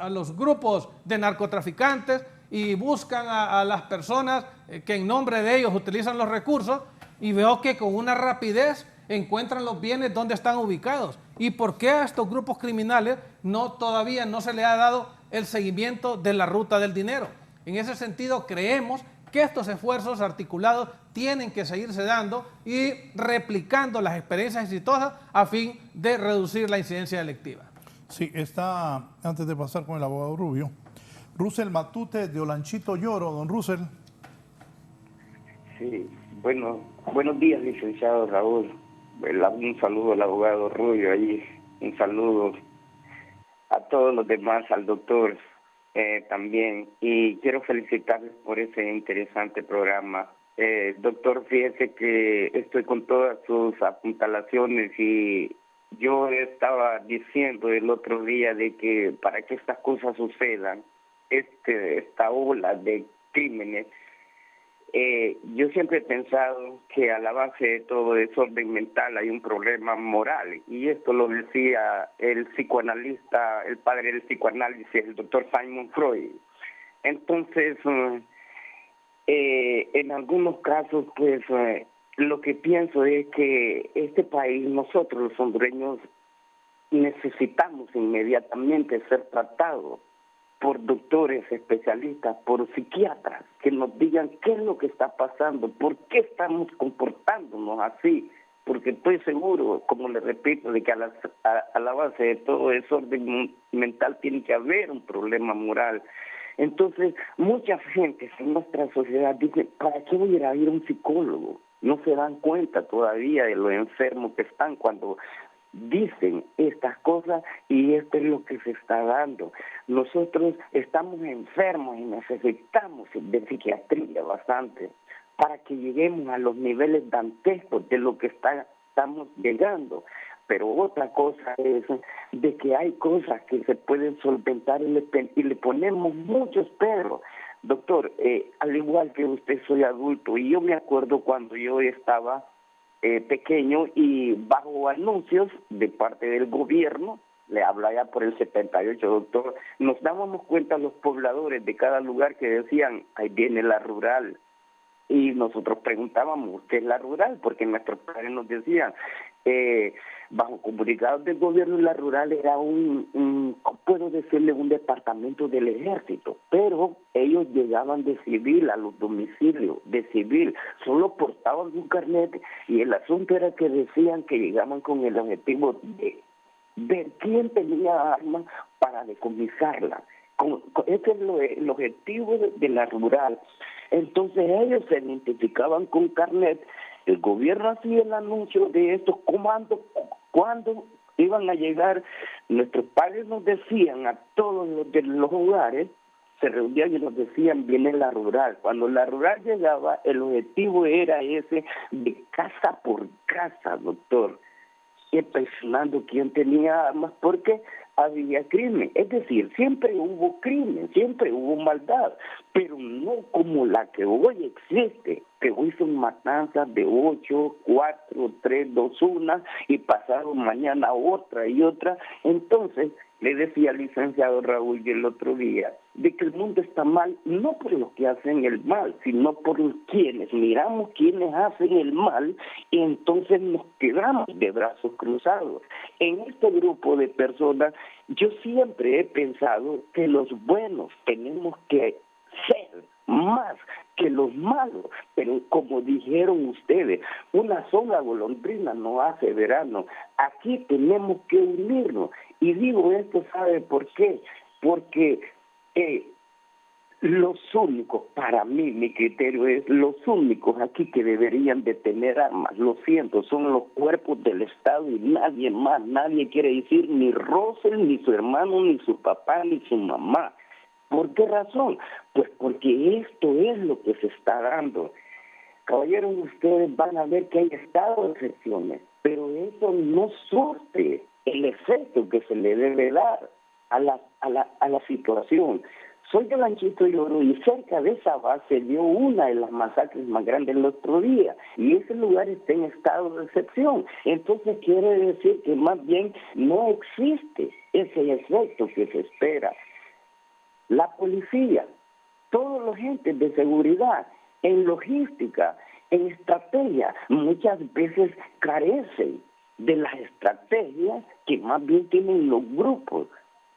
los grupos de narcotraficantes y buscan a las personas que en nombre de ellos utilizan los recursos, y veo que con una rapidez encuentran los bienes donde están ubicados. ¿Y por qué a estos grupos criminales todavía no se le ha dado el seguimiento de la ruta del dinero? En ese sentido, creemos que estos esfuerzos articulados tienen que seguirse dando y replicando las experiencias exitosas a fin de reducir la incidencia delictiva. Sí, está, antes de pasar con el abogado Rubio, Russell Matute de Olanchito Lloro. Don Russell. Sí, buenos días, licenciado Raúl. Un saludo al abogado Rubio ahí, un saludo a todos los demás, al doctor también, y quiero felicitarles por ese interesante programa. Doctor, fíjese que estoy con todas sus apuntalaciones y yo estaba diciendo el otro día de que para que estas cosas sucedan, esta ola de crímenes, yo siempre he pensado que a la base de todo desorden mental hay un problema moral, y esto lo decía el psicoanalista, el padre del psicoanálisis, el doctor Sigmund Freud. Entonces, en algunos casos, pues, lo que pienso es que este país, nosotros los hondureños, necesitamos inmediatamente ser tratados por doctores especialistas, por psiquiatras, que nos digan qué es lo que está pasando, por qué estamos comportándonos así, porque estoy seguro, como le repito, de que a la base de todo desorden mental tiene que haber un problema moral. Entonces, mucha gente en nuestra sociedad dice, ¿para qué voy a ir a un psicólogo? No se dan cuenta todavía de lo enfermos que están cuando dicen estas cosas, y esto es lo que se está dando. Nosotros estamos enfermos y necesitamos de psiquiatría bastante para que lleguemos a los niveles dantescos de lo que estamos llegando. Pero otra cosa es de que hay cosas que se pueden solventar y le ponemos muchos peros. Doctor, al igual que usted, soy adulto, y yo me acuerdo cuando yo estaba pequeño y bajo anuncios de parte del gobierno, le habla ya por el 78, doctor, nos dábamos cuenta los pobladores de cada lugar que decían, ahí viene la rural. Y nosotros preguntábamos, ¿qué es la rural? Porque nuestros padres nos decían, bajo comunicados del gobierno, la rural era puedo decirle, un departamento del ejército, pero ellos llegaban de civil a los domicilios, de civil, solo portaban un carnet, y el asunto era que decían que llegaban con el objetivo de ver quién tenía armas para decomisarla. Ese es el objetivo de la rural. Entonces ellos se identificaban con carnet, el gobierno hacía el anuncio de estos comandos, cuando iban a llegar, nuestros padres nos decían a todos los de los hogares, se reunían y nos decían, viene la rural. Cuando la rural llegaba, el objetivo era ese, de casa por casa, doctor, impresionando quién tenía armas, porque había crimen. Es decir, siempre hubo crimen, siempre hubo maldad, pero no como la que hoy existe, que hoy son matanzas de 8, 4, 3, 2, 1, y pasaron mañana otra y otra. Entonces, le decía al licenciado Raúl el otro día, de que el mundo está mal, no por los que hacen el mal, sino por quienes miramos quienes hacen el mal, y entonces nos quedamos de brazos cruzados. En este grupo de personas, yo siempre he pensado que los buenos tenemos que ser más que los malos, pero como dijeron ustedes, una sola golondrina no hace verano. Aquí tenemos que unirnos, y digo esto, ¿sabe por qué? Porque los únicos, para mí, mi criterio es, los únicos aquí que deberían de tener armas, lo siento, son los cuerpos del Estado y nadie más. Nadie quiere decir ni Rosel, ni su hermano, ni su papá, ni su mamá. ¿Por qué razón? Pues porque esto es lo que se está dando. Caballeros, ustedes van a ver que hay estado de excepciones, pero eso no surte el efecto que se le debe dar a la situación. Soy de Lanchito y Oro, y cerca de esa base dio una de las masacres más grandes el otro día, y ese lugar está en estado de excepción. Entonces quiere decir que más bien no existe ese efecto que se espera. La policía, todos los agentes de seguridad, en logística, en estrategia, muchas veces carecen de las estrategias que más bien tienen los grupos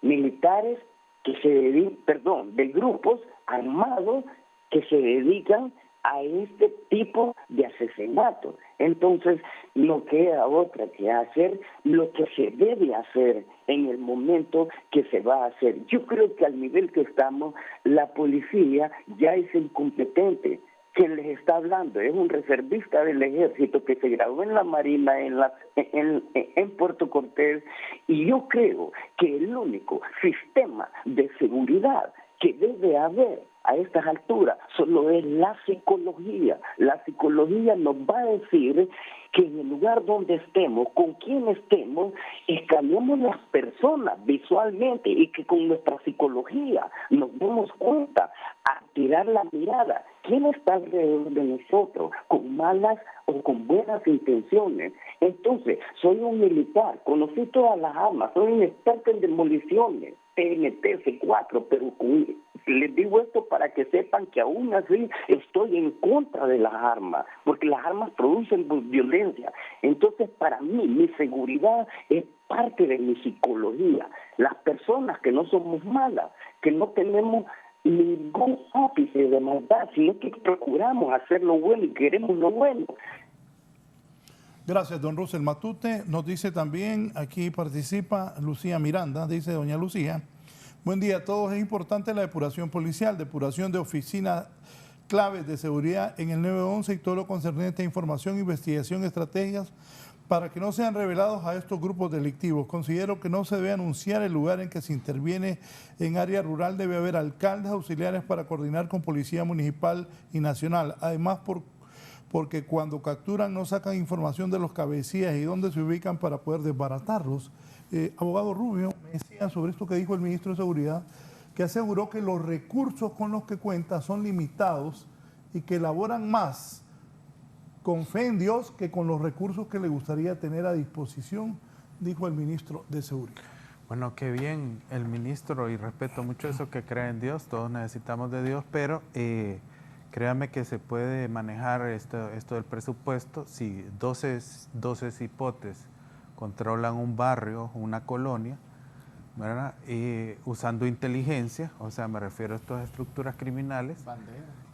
militares que se dedican, de grupos armados que se dedican a este tipo de asesinatos. Entonces, no queda otra que hacer lo que se debe hacer en el momento que se va a hacer. Yo creo que al nivel que estamos, la policía ya es incompetente. Quien les está hablando es un reservista del ejército que se graduó en la Marina en Puerto Cortés, y yo creo que el único sistema de seguridad que debe haber a estas alturas solo es la psicología. La psicología nos va a decir que en el lugar donde estemos, con quien estemos, escaneemos las personas visualmente, y que con nuestra psicología nos demos cuenta, a tirar la mirada, quién está alrededor de nosotros, con malas o con buenas intenciones. Entonces, soy un militar, conocí todas las armas, soy un experto en demoliciones, TNT, C4, pero les digo esto para que sepan que aún así estoy en contra de las armas, porque las armas producen violencia. Entonces, para mí, mi seguridad es parte de mi psicología. Las personas que no somos malas, que no tenemos ningún ápice de maldad, sino que procuramos hacer lo bueno y queremos lo bueno. Gracias, don Rosel Matute. Nos dice también, aquí participa Lucía Miranda, dice doña Lucía, Buen día a todos. Es importante la depuración policial, depuración de oficinas claves de seguridad en el 911 y todo lo concerniente a información, investigación, estrategias para que no sean revelados a estos grupos delictivos. Considero que no se debe anunciar el lugar en que se interviene en área rural. Debe haber alcaldes auxiliares para coordinar con policía municipal y nacional. Además, porque cuando capturan no sacan información de los cabecillas y dónde se ubican para poder desbaratarlos. Abogado Rubio, me decía sobre esto que dijo el ministro de Seguridad, que aseguró que los recursos con los que cuenta son limitados y que elaboran más con fe en Dios que con los recursos que le gustaría tener a disposición, dijo el ministro de Seguridad. Bueno, qué bien el ministro, y respeto mucho eso, que cree en Dios, todos necesitamos de Dios, pero créame que se puede manejar esto del presupuesto si 12 cipotes controlan un barrio, una colonia, ¿verdad? Usando inteligencia, o sea, me refiero a estas estructuras criminales,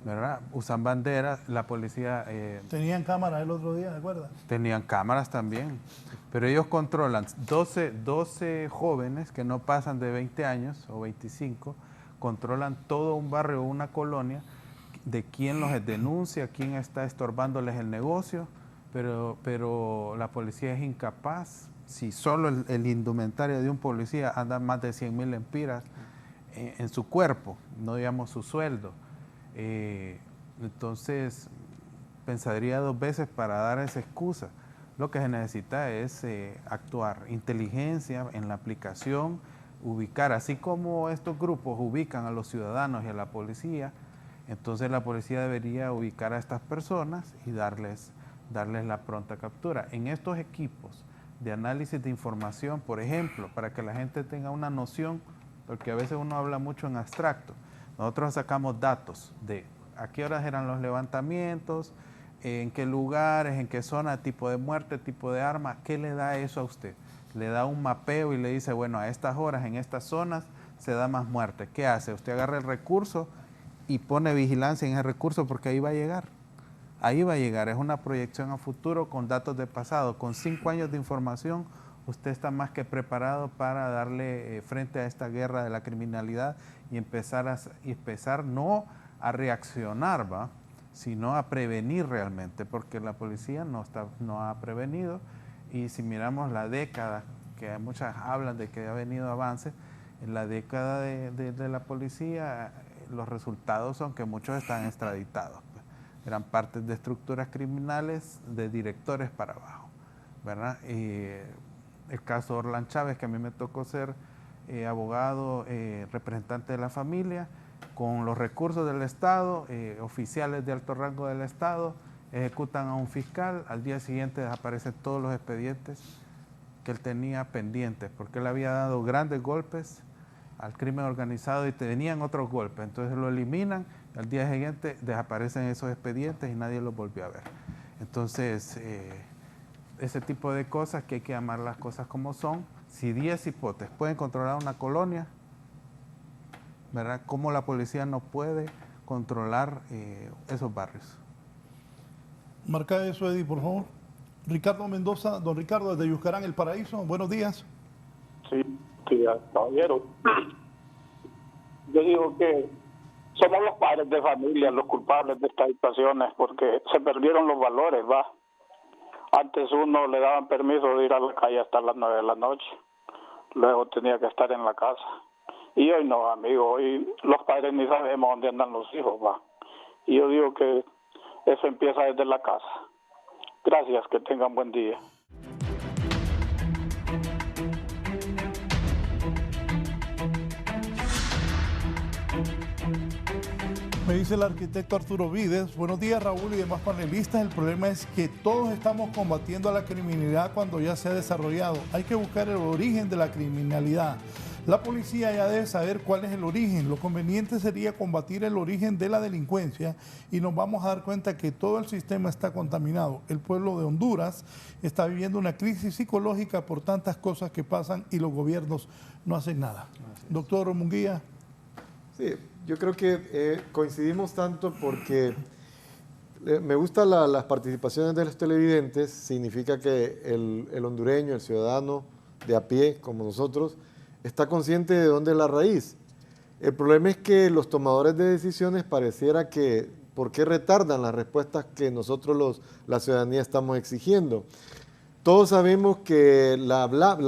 ¿verdad? Usan banderas, la policía... Tenían cámaras el otro día, ¿de acuerdo? Tenían cámaras también, pero ellos controlan 12 jóvenes que no pasan de 20 años o 25, controlan todo un barrio o una colonia, de quién los denuncia, quién está estorbándoles el negocio, pero la policía es incapaz. Si solo el indumentario de un policía anda más de 100.000 lempiras en su cuerpo, no digamos su sueldo, entonces pensaría 2 veces para dar esa excusa. Lo que se necesita es actuar, inteligencia en la aplicación, ubicar, así como estos grupos ubican a los ciudadanos y a la policía, entonces la policía debería ubicar a estas personas y darles la pronta captura. En estos equipos de análisis de información, por ejemplo, para que la gente tenga una noción, porque a veces uno habla mucho en abstracto, nosotros sacamos datos de a qué horas eran los levantamientos, en qué lugares, en qué zona, tipo de muerte, tipo de arma. ¿Qué le da eso a usted? Le da un mapeo y le dice, bueno, a estas horas, en estas zonas, se da más muerte. ¿Qué hace? Usted agarra el recurso y pone vigilancia en ese recurso porque ahí va a llegar. Ahí va a llegar. Es una proyección a futuro con datos de pasado. Con 5 años de información, usted está más que preparado para darle frente a esta guerra de la criminalidad y empezar no a reaccionar, ¿va?, sino a prevenir realmente, porque la policía no ha prevenido. Y si miramos la década, que muchas hablan de que ha venido avance, en la década de la policía, los resultados son que muchos están extraditados. Eran partes de estructuras criminales de directores para abajo, ¿verdad? El caso Orlán Chávez, que a mí me tocó ser abogado, representante de la familia, con los recursos del Estado, oficiales de alto rango del Estado, ejecutan a un fiscal, al día siguiente desaparecen todos los expedientes que él tenía pendientes, porque él había dado grandes golpes al crimen organizado y tenían otros golpes, entonces lo eliminan, al día siguiente desaparecen esos expedientes y nadie los volvió a ver. Entonces, ese tipo de cosas que hay que llamar las cosas como son. Si 10 cipotes pueden controlar una colonia, ¿verdad?, ¿cómo la policía no puede controlar esos barrios? Marca eso, Eddie, por favor. Ricardo Mendoza, don Ricardo, desde Yuscarán, El Paraíso. Buenos días. Sí, caballero. Yo digo que somos los padres de familia los culpables de estas situaciones porque se perdieron los valores, ¿va? Antes uno le daban permiso de ir a la calle hasta las 9 de la noche, luego tenía que estar en la casa. Y hoy no, amigo, hoy los padres ni sabemos dónde andan los hijos, ¿va? Y yo digo que eso empieza desde la casa. Gracias, que tengan buen día. Me dice el arquitecto Arturo Vides. Buenos días, Raúl y demás panelistas. El problema es que todos estamos combatiendo a la criminalidad cuando ya se ha desarrollado. Hay que buscar el origen de la criminalidad. La policía ya debe saber cuál es el origen. Lo conveniente sería combatir el origen de la delincuencia y nos vamos a dar cuenta que todo el sistema está contaminado. El pueblo de Honduras está viviendo una crisis psicológica por tantas cosas que pasan y los gobiernos no hacen nada. Doctor Munguía. Sí, yo creo que coincidimos tanto porque me gustan las participaciones de los televidentes. Significa que el hondureño, el ciudadano de a pie, como nosotros, está consciente de dónde es la raíz. El problema es que los tomadores de decisiones pareciera que, ¿por qué retardan las respuestas que nosotros la ciudadanía estamos exigiendo? Todos sabemos que la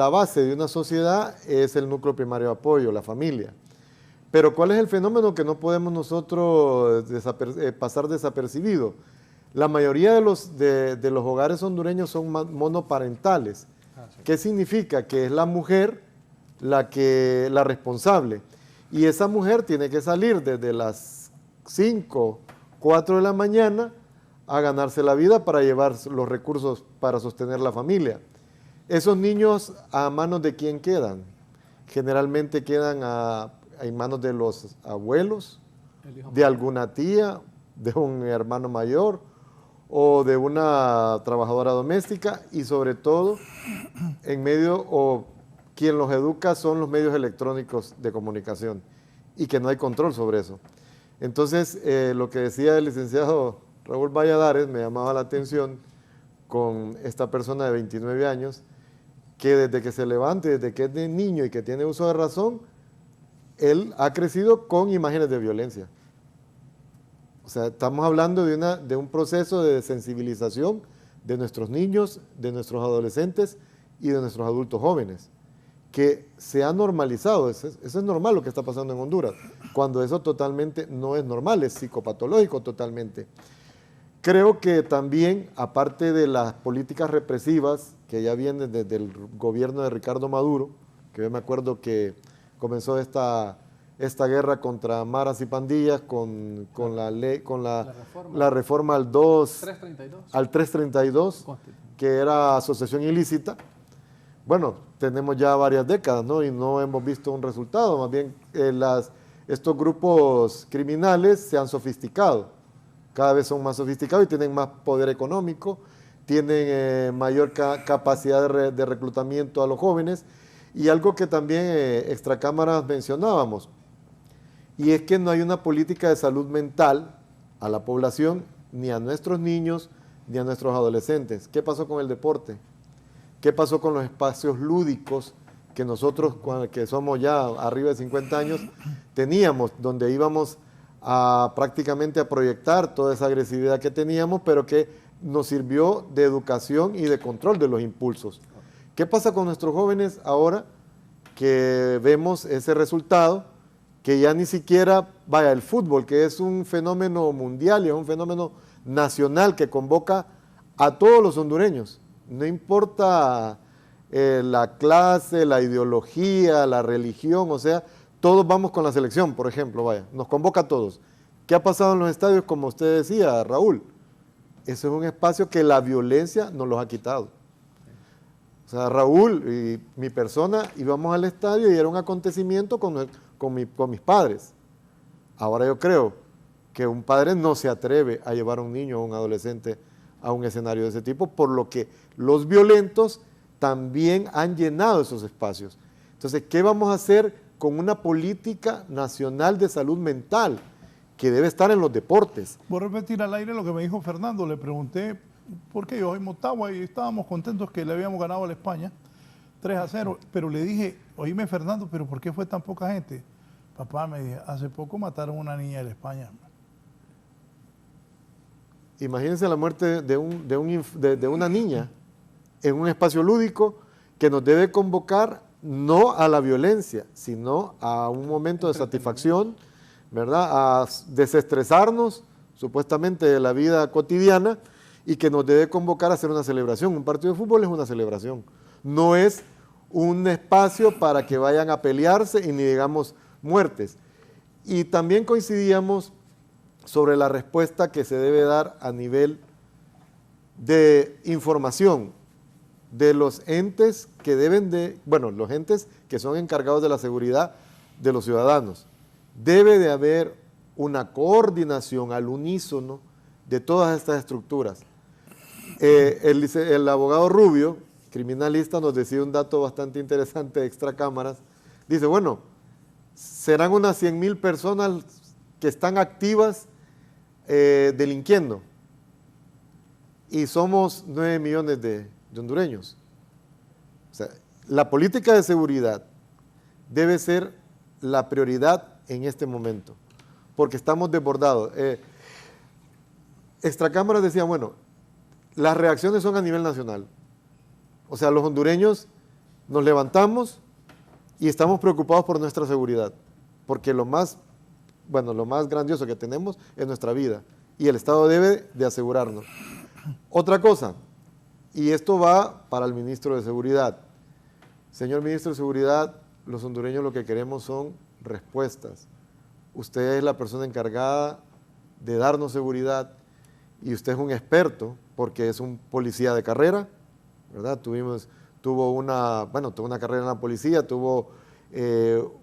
base de una sociedad es el núcleo primario de apoyo, la familia. Pero ¿cuál es el fenómeno que no podemos nosotros pasar desapercibido? La mayoría de los hogares hondureños son monoparentales. ¿Qué significa? Que es la mujer la responsable. Y esa mujer tiene que salir desde las 5, 4 de la mañana a ganarse la vida para llevar los recursos para sostener la familia. Esos niños, ¿a manos de quién quedan? Generalmente quedan en manos de los abuelos, de alguna tía, de un hermano mayor o de una trabajadora doméstica, y sobre todo quien los educa son los medios electrónicos de comunicación, y que no hay control sobre eso. Entonces, lo que decía el licenciado Raúl Valladares me llamaba la atención con esta persona de 29 años, que desde que se levante, desde que es de niño y que tiene uso de razón, él ha crecido con imágenes de violencia. O sea, estamos hablando de un proceso de sensibilización de nuestros niños, de nuestros adolescentes y de nuestros adultos jóvenes, que se ha normalizado. Eso es normal lo que está pasando en Honduras, cuando eso totalmente no es normal, es psicopatológico totalmente. Creo que también, aparte de las políticas represivas que ya vienen desde el gobierno de Ricardo Maduro, que yo me acuerdo que comenzó esta guerra contra maras y pandillas con la reforma al 332, que era asociación ilícita. Bueno, tenemos ya varias décadas, ¿no? Y no hemos visto un resultado. Más bien, estos grupos criminales se han sofisticado. Cada vez son más sofisticados y tienen más poder económico, tienen mayor capacidad de reclutamiento a los jóvenes. Y algo que también extracámaras mencionábamos, y es que no hay una política de salud mental a la población, ni a nuestros niños, ni a nuestros adolescentes. ¿Qué pasó con el deporte? ¿Qué pasó con los espacios lúdicos que nosotros, que somos ya arriba de 50 años, teníamos, donde íbamos prácticamente a proyectar toda esa agresividad que teníamos, pero que nos sirvió de educación y de control de los impulsos? ¿Qué pasa con nuestros jóvenes ahora que vemos ese resultado? Que ya ni siquiera, el fútbol, que es un fenómeno mundial y es un fenómeno nacional que convoca a todos los hondureños. No importa la clase, la ideología, la religión, o sea, todos vamos con la selección, por ejemplo, nos convoca a todos. ¿Qué ha pasado en los estadios? Como usted decía, Raúl, eso es un espacio que la violencia nos los ha quitado. O sea, Raúl y mi persona íbamos al estadio y era un acontecimiento con mis padres. Ahora yo creo que un padre no se atreve a llevar a un niño o a un adolescente a un escenario de ese tipo, por lo que los violentos también han llenado esos espacios. Entonces, ¿qué vamos a hacer con una política nacional de salud mental que debe estar en los deportes? Voy a repetir al aire lo que me dijo Fernando. Le pregunté por qué yo soy Motagua y estábamos contentos que le habíamos ganado a la España 3-0, pero le dije, oíme Fernando, pero ¿por qué fue tan poca gente? Papá, me dijo, hace poco mataron a una niña de la España. Imagínense la muerte de una niña en un espacio lúdico que nos debe convocar no a la violencia, sino a un momento de satisfacción, ¿verdad? A desestresarnos supuestamente de la vida cotidiana, y que nos debe convocar a hacer una celebración. Un partido de fútbol es una celebración, no es un espacio para que vayan a pelearse y ni digamos muertes. Y también coincidíamos sobre la respuesta que se debe dar a nivel de información de los entes que los entes que son encargados de la seguridad de los ciudadanos. Debe de haber una coordinación al unísono de todas estas estructuras. El abogado Rubio, criminalista, nos decía un dato bastante interesante de extracámaras. Dice, bueno, serán unas 100,000 personas que están activas delinquiendo, y somos 9 millones de hondureños. O sea, la política de seguridad debe ser la prioridad en este momento, porque estamos desbordados. Extracámaras decían, bueno, las reacciones son a nivel nacional. O sea, los hondureños nos levantamos y estamos preocupados por nuestra seguridad, porque lo más grandioso que tenemos es nuestra vida y el Estado debe de asegurarnos. Otra cosa, y esto va para el ministro de Seguridad. Señor ministro de Seguridad, los hondureños lo que queremos son respuestas. Usted es la persona encargada de darnos seguridad y usted es un experto porque es un policía de carrera, ¿verdad? Tuvo una carrera en la policía, tuvo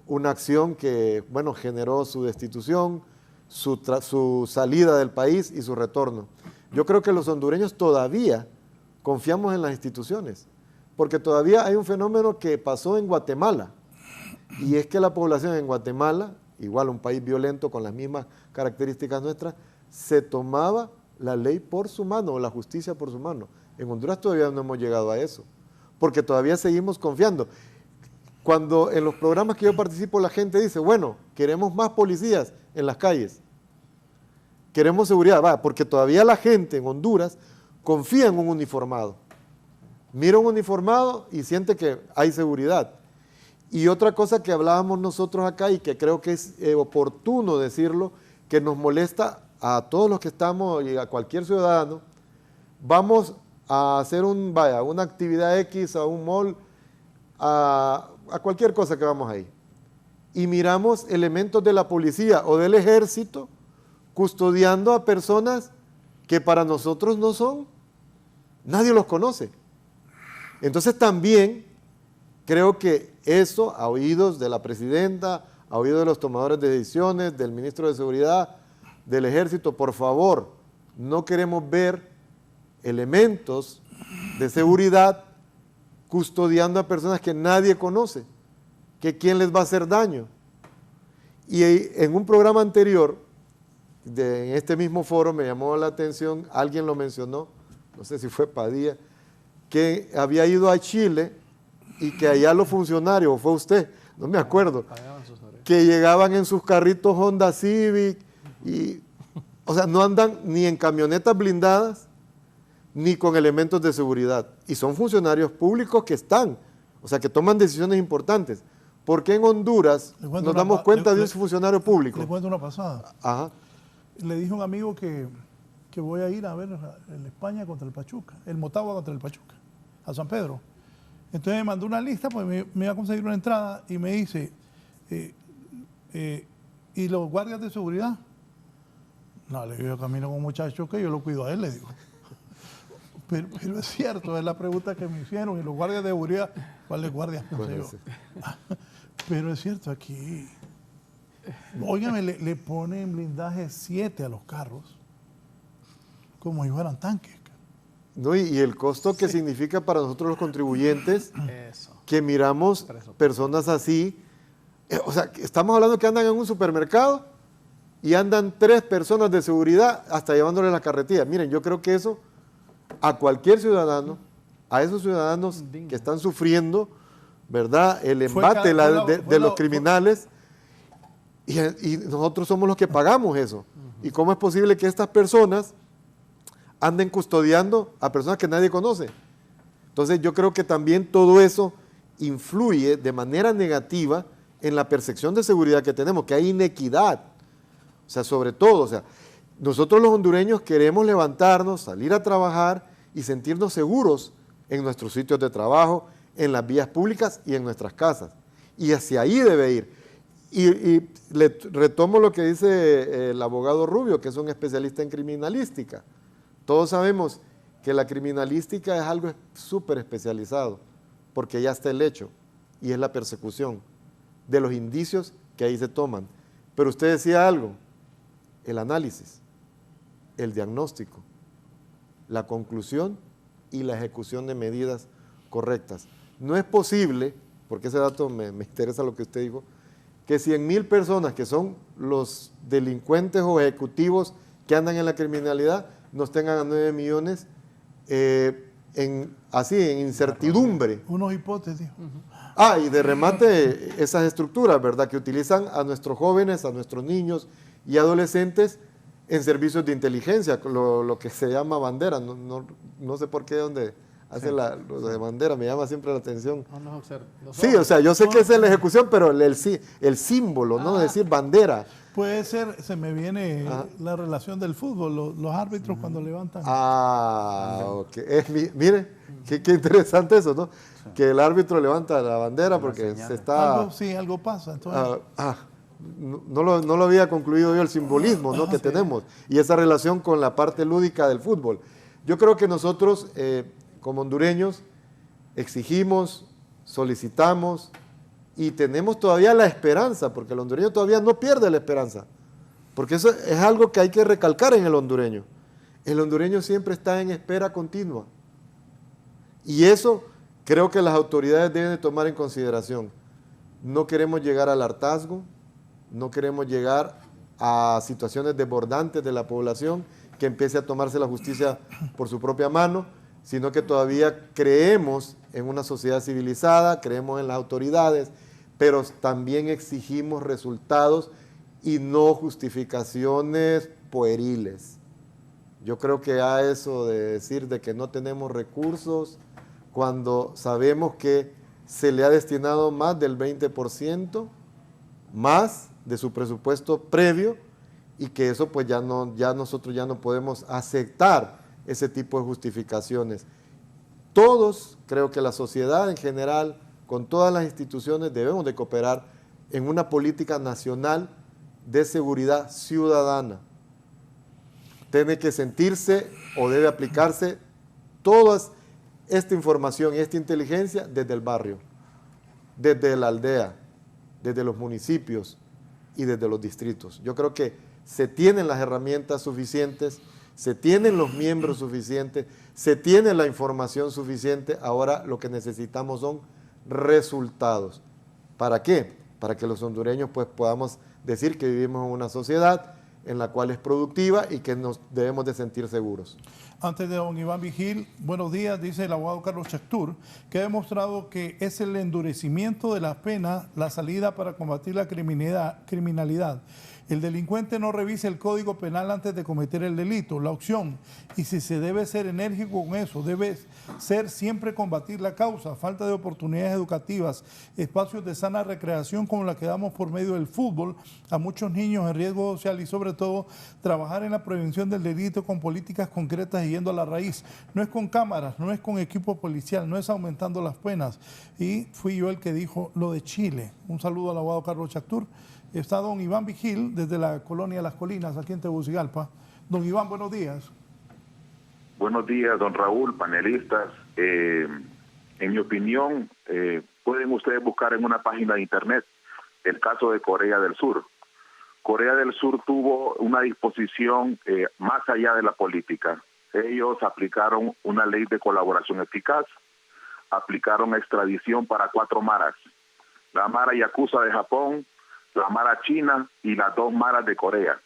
una acción que, generó su destitución, su salida del país y su retorno. Yo creo que los hondureños todavía confiamos en las instituciones, porque todavía hay un fenómeno que pasó en Guatemala, y es que la población en Guatemala, igual un país violento con las mismas características nuestras, se tomaba la ley por su mano o la justicia por su mano. En Honduras todavía no hemos llegado a eso, porque todavía seguimos confiando. Cuando en los programas que yo participo la gente dice, bueno, queremos más policías en las calles, queremos seguridad, porque todavía la gente en Honduras confía en un uniformado. Mira un uniformado y siente que hay seguridad. Y otra cosa que hablábamos nosotros acá y que creo que es oportuno decirlo, que nos molesta a todos los que estamos y a cualquier ciudadano, vamos a hacer una actividad X, a un mall, a cualquier cosa que vamos ahí. Y miramos elementos de la policía o del ejército custodiando a personas que para nosotros no son, nadie los conoce. Entonces también creo que eso, a oídos de la presidenta, a oídos de los tomadores de decisiones, del ministro de Seguridad, del Ejército, por favor, no queremos ver elementos de seguridad custodiando a personas que nadie conoce, que quién les va a hacer daño. Y en un programa anterior, en este mismo foro, me llamó la atención, alguien lo mencionó, no sé si fue Padilla, que había ido a Chile y que allá los funcionarios, o fue usted, no me acuerdo, que llegaban en sus carritos Honda Civic, o sea, no andan ni en camionetas blindadas, ni con elementos de seguridad. Y son funcionarios públicos que están, o sea, que toman decisiones importantes. ¿Por qué en Honduras nos damos cuenta de un funcionario público? Le cuento una pasada. Ajá. Le dije a un amigo que voy a ir a ver el España contra el Pachuca, el Motagua contra el Pachuca, a San Pedro. Entonces me mandó una lista, pues me iba a conseguir una entrada y me dice, ¿y los guardias de seguridad? No, le digo, yo camino con un muchacho que yo lo cuido a él, le digo. Pero es cierto, es la pregunta que me hicieron. ¿Y los guardias de seguridad? ¿Cuáles guardias? No sé yo. Pero es cierto, aquí, óigame, le ponen blindaje 7 a los carros, como si fueran tanques. No, y el costo que significa para nosotros los contribuyentes, que miramos personas así, o sea, estamos hablando que andan en un supermercado y andan 3 personas de seguridad hasta llevándole la carretilla. Miren, yo creo que eso a cualquier ciudadano, a esos ciudadanos que están sufriendo, ¿verdad?, el embate de los criminales, y nosotros somos los que pagamos eso. ¿Y cómo es posible que estas personas anden custodiando a personas que nadie conoce? Entonces yo creo que también todo eso influye de manera negativa en la percepción de seguridad que tenemos, que hay inequidad. O sea, sobre todo, o sea, nosotros los hondureños queremos levantarnos, salir a trabajar y sentirnos seguros en nuestros sitios de trabajo, en las vías públicas y en nuestras casas. Y hacia ahí debe ir. Y le retomo lo que dice el abogado Rubio, que es un especialista en criminalística. Todos sabemos que la criminalística es algo súper especializado, porque ya está el hecho, y es la persecución de los indicios que ahí se toman. Pero usted decía algo, el análisis, el diagnóstico, la conclusión y la ejecución de medidas correctas. No es posible, porque ese dato me interesa lo que usted dijo, que 100,000 personas que son los delincuentes o ejecutivos que andan en la criminalidad nos tengan a 9 millones en incertidumbre. Unos hipótesis. Y de remate, esas estructuras, ¿verdad? Que utilizan a nuestros jóvenes, a nuestros niños y adolescentes en servicios de inteligencia, lo que se llama bandera. No sé por qué donde hace lo de bandera, me llama siempre la atención. Sí, o sea, yo sé que es la ejecución, pero el símbolo, ¿no? Es decir, bandera. Puede ser, se me viene la relación del fútbol, los árbitros cuando levantan. Ok. Mire, qué interesante eso, ¿no? Sí. Que el árbitro levanta la bandera porque se está... Algo pasa. Entonces... No lo había concluido yo el simbolismo, ¿no? Que tenemos y esa relación con la parte lúdica del fútbol. Yo creo que nosotros, como hondureños, exigimos, solicitamos y tenemos todavía la esperanza, porque el hondureño todavía no pierde la esperanza, porque eso es algo que hay que recalcar en el hondureño. El hondureño siempre está en espera continua y eso creo que las autoridades deben de tomar en consideración. No queremos llegar al hartazgo, no queremos llegar a situaciones desbordantes de la población que empiece a tomarse la justicia por su propia mano, sino que todavía creemos en una sociedad civilizada, creemos en las autoridades, pero también exigimos resultados y no justificaciones pueriles. Yo creo que a eso de decir de que no tenemos recursos, cuando sabemos que se le ha destinado más del 20% más de su presupuesto previo y que eso pues nosotros ya no podemos aceptar ese tipo de justificaciones. Todos, creo que la sociedad en general, con todas las instituciones debemos de cooperar en una política nacional de seguridad ciudadana. Tiene que sentirse o debe aplicarse toda esta información y esta inteligencia desde el barrio, desde la aldea, desde los municipios y desde los distritos. Yo creo que se tienen las herramientas suficientes, se tienen los miembros suficientes, se tiene la información suficiente. Ahora lo que necesitamos son resultados. ¿Para qué? Para que los hondureños pues podamos decir que vivimos en una sociedad en la cual es productiva y que nos debemos de sentir seguros. Antes de don Iván Vigil, buenos días, dice el abogado Carlos Chactur, que ha demostrado que es el endurecimiento de las penas la salida para combatir la criminalidad. El delincuente no revisa el Código Penal antes de cometer el delito, la opción. Y si se debe ser enérgico con eso, debe ser siempre combatir la causa, falta de oportunidades educativas, espacios de sana recreación como la que damos por medio del fútbol a muchos niños en riesgo social y sobre todo trabajar en la prevención del delito con políticas concretas y yendo a la raíz. No es con cámaras, no es con equipo policial, no es aumentando las penas. Y fui yo el que dijo lo de Chile. Un saludo al abogado Carlos Chactur. Está don Iván Vigil desde la colonia Las Colinas, aquí en Tegucigalpa. Don Iván, buenos días. Buenos días, don Raúl, panelistas. En mi opinión, pueden ustedes buscar en una página de internet el caso de Corea del Sur. Corea del Sur tuvo una disposición más allá de la política. Ellos aplicaron una ley de colaboración eficaz, aplicaron extradición para 4 maras. La mara yakuza de Japón, la mara china y las 2 maras de Corea.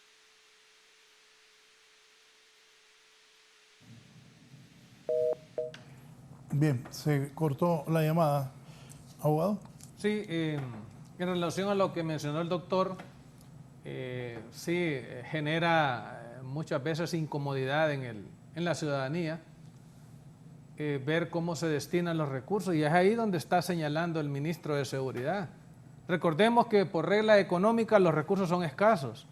Bien, se cortó la llamada. ¿Abogado? Sí, en relación a lo que mencionó el doctor, sí genera muchas veces incomodidad en la ciudadanía ver cómo se destinan los recursos, y es ahí donde está señalando el ministro de Seguridad. Recordemos que por regla económica los recursos son escasos,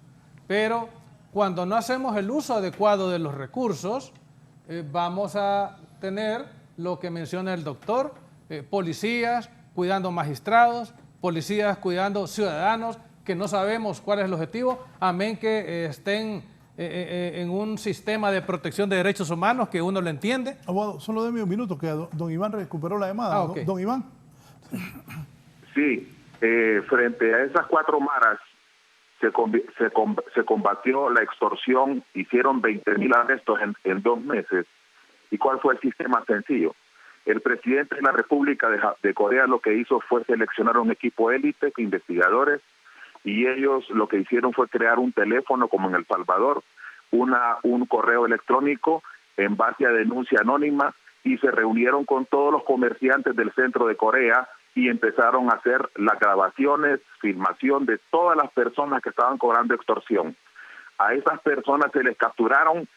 pero cuando no hacemos el uso adecuado de los recursos, vamos a tener lo que menciona el doctor, policías cuidando magistrados, policías cuidando ciudadanos, que no sabemos cuál es el objetivo, amén que estén en un sistema de protección de derechos humanos que uno lo entiende. Abogado, solo déme un minuto, que don Iván recuperó la llamada. Okay. Don Iván. Sí. Frente a esas 4 maras se combatió la extorsión, hicieron 20,000 arrestos en 2 meses. ¿Y cuál fue el sistema sencillo? El presidente de la República de Corea lo que hizo fue seleccionar un equipo élite, investigadores, y ellos lo que hicieron fue crear un teléfono como en El Salvador, un correo electrónico en base a denuncia anónima, y se reunieron con todos los comerciantes del centro de Corea y empezaron a hacer las grabaciones, filmación de todas las personas que estaban cobrando extorsión. A esas personas se les capturaron,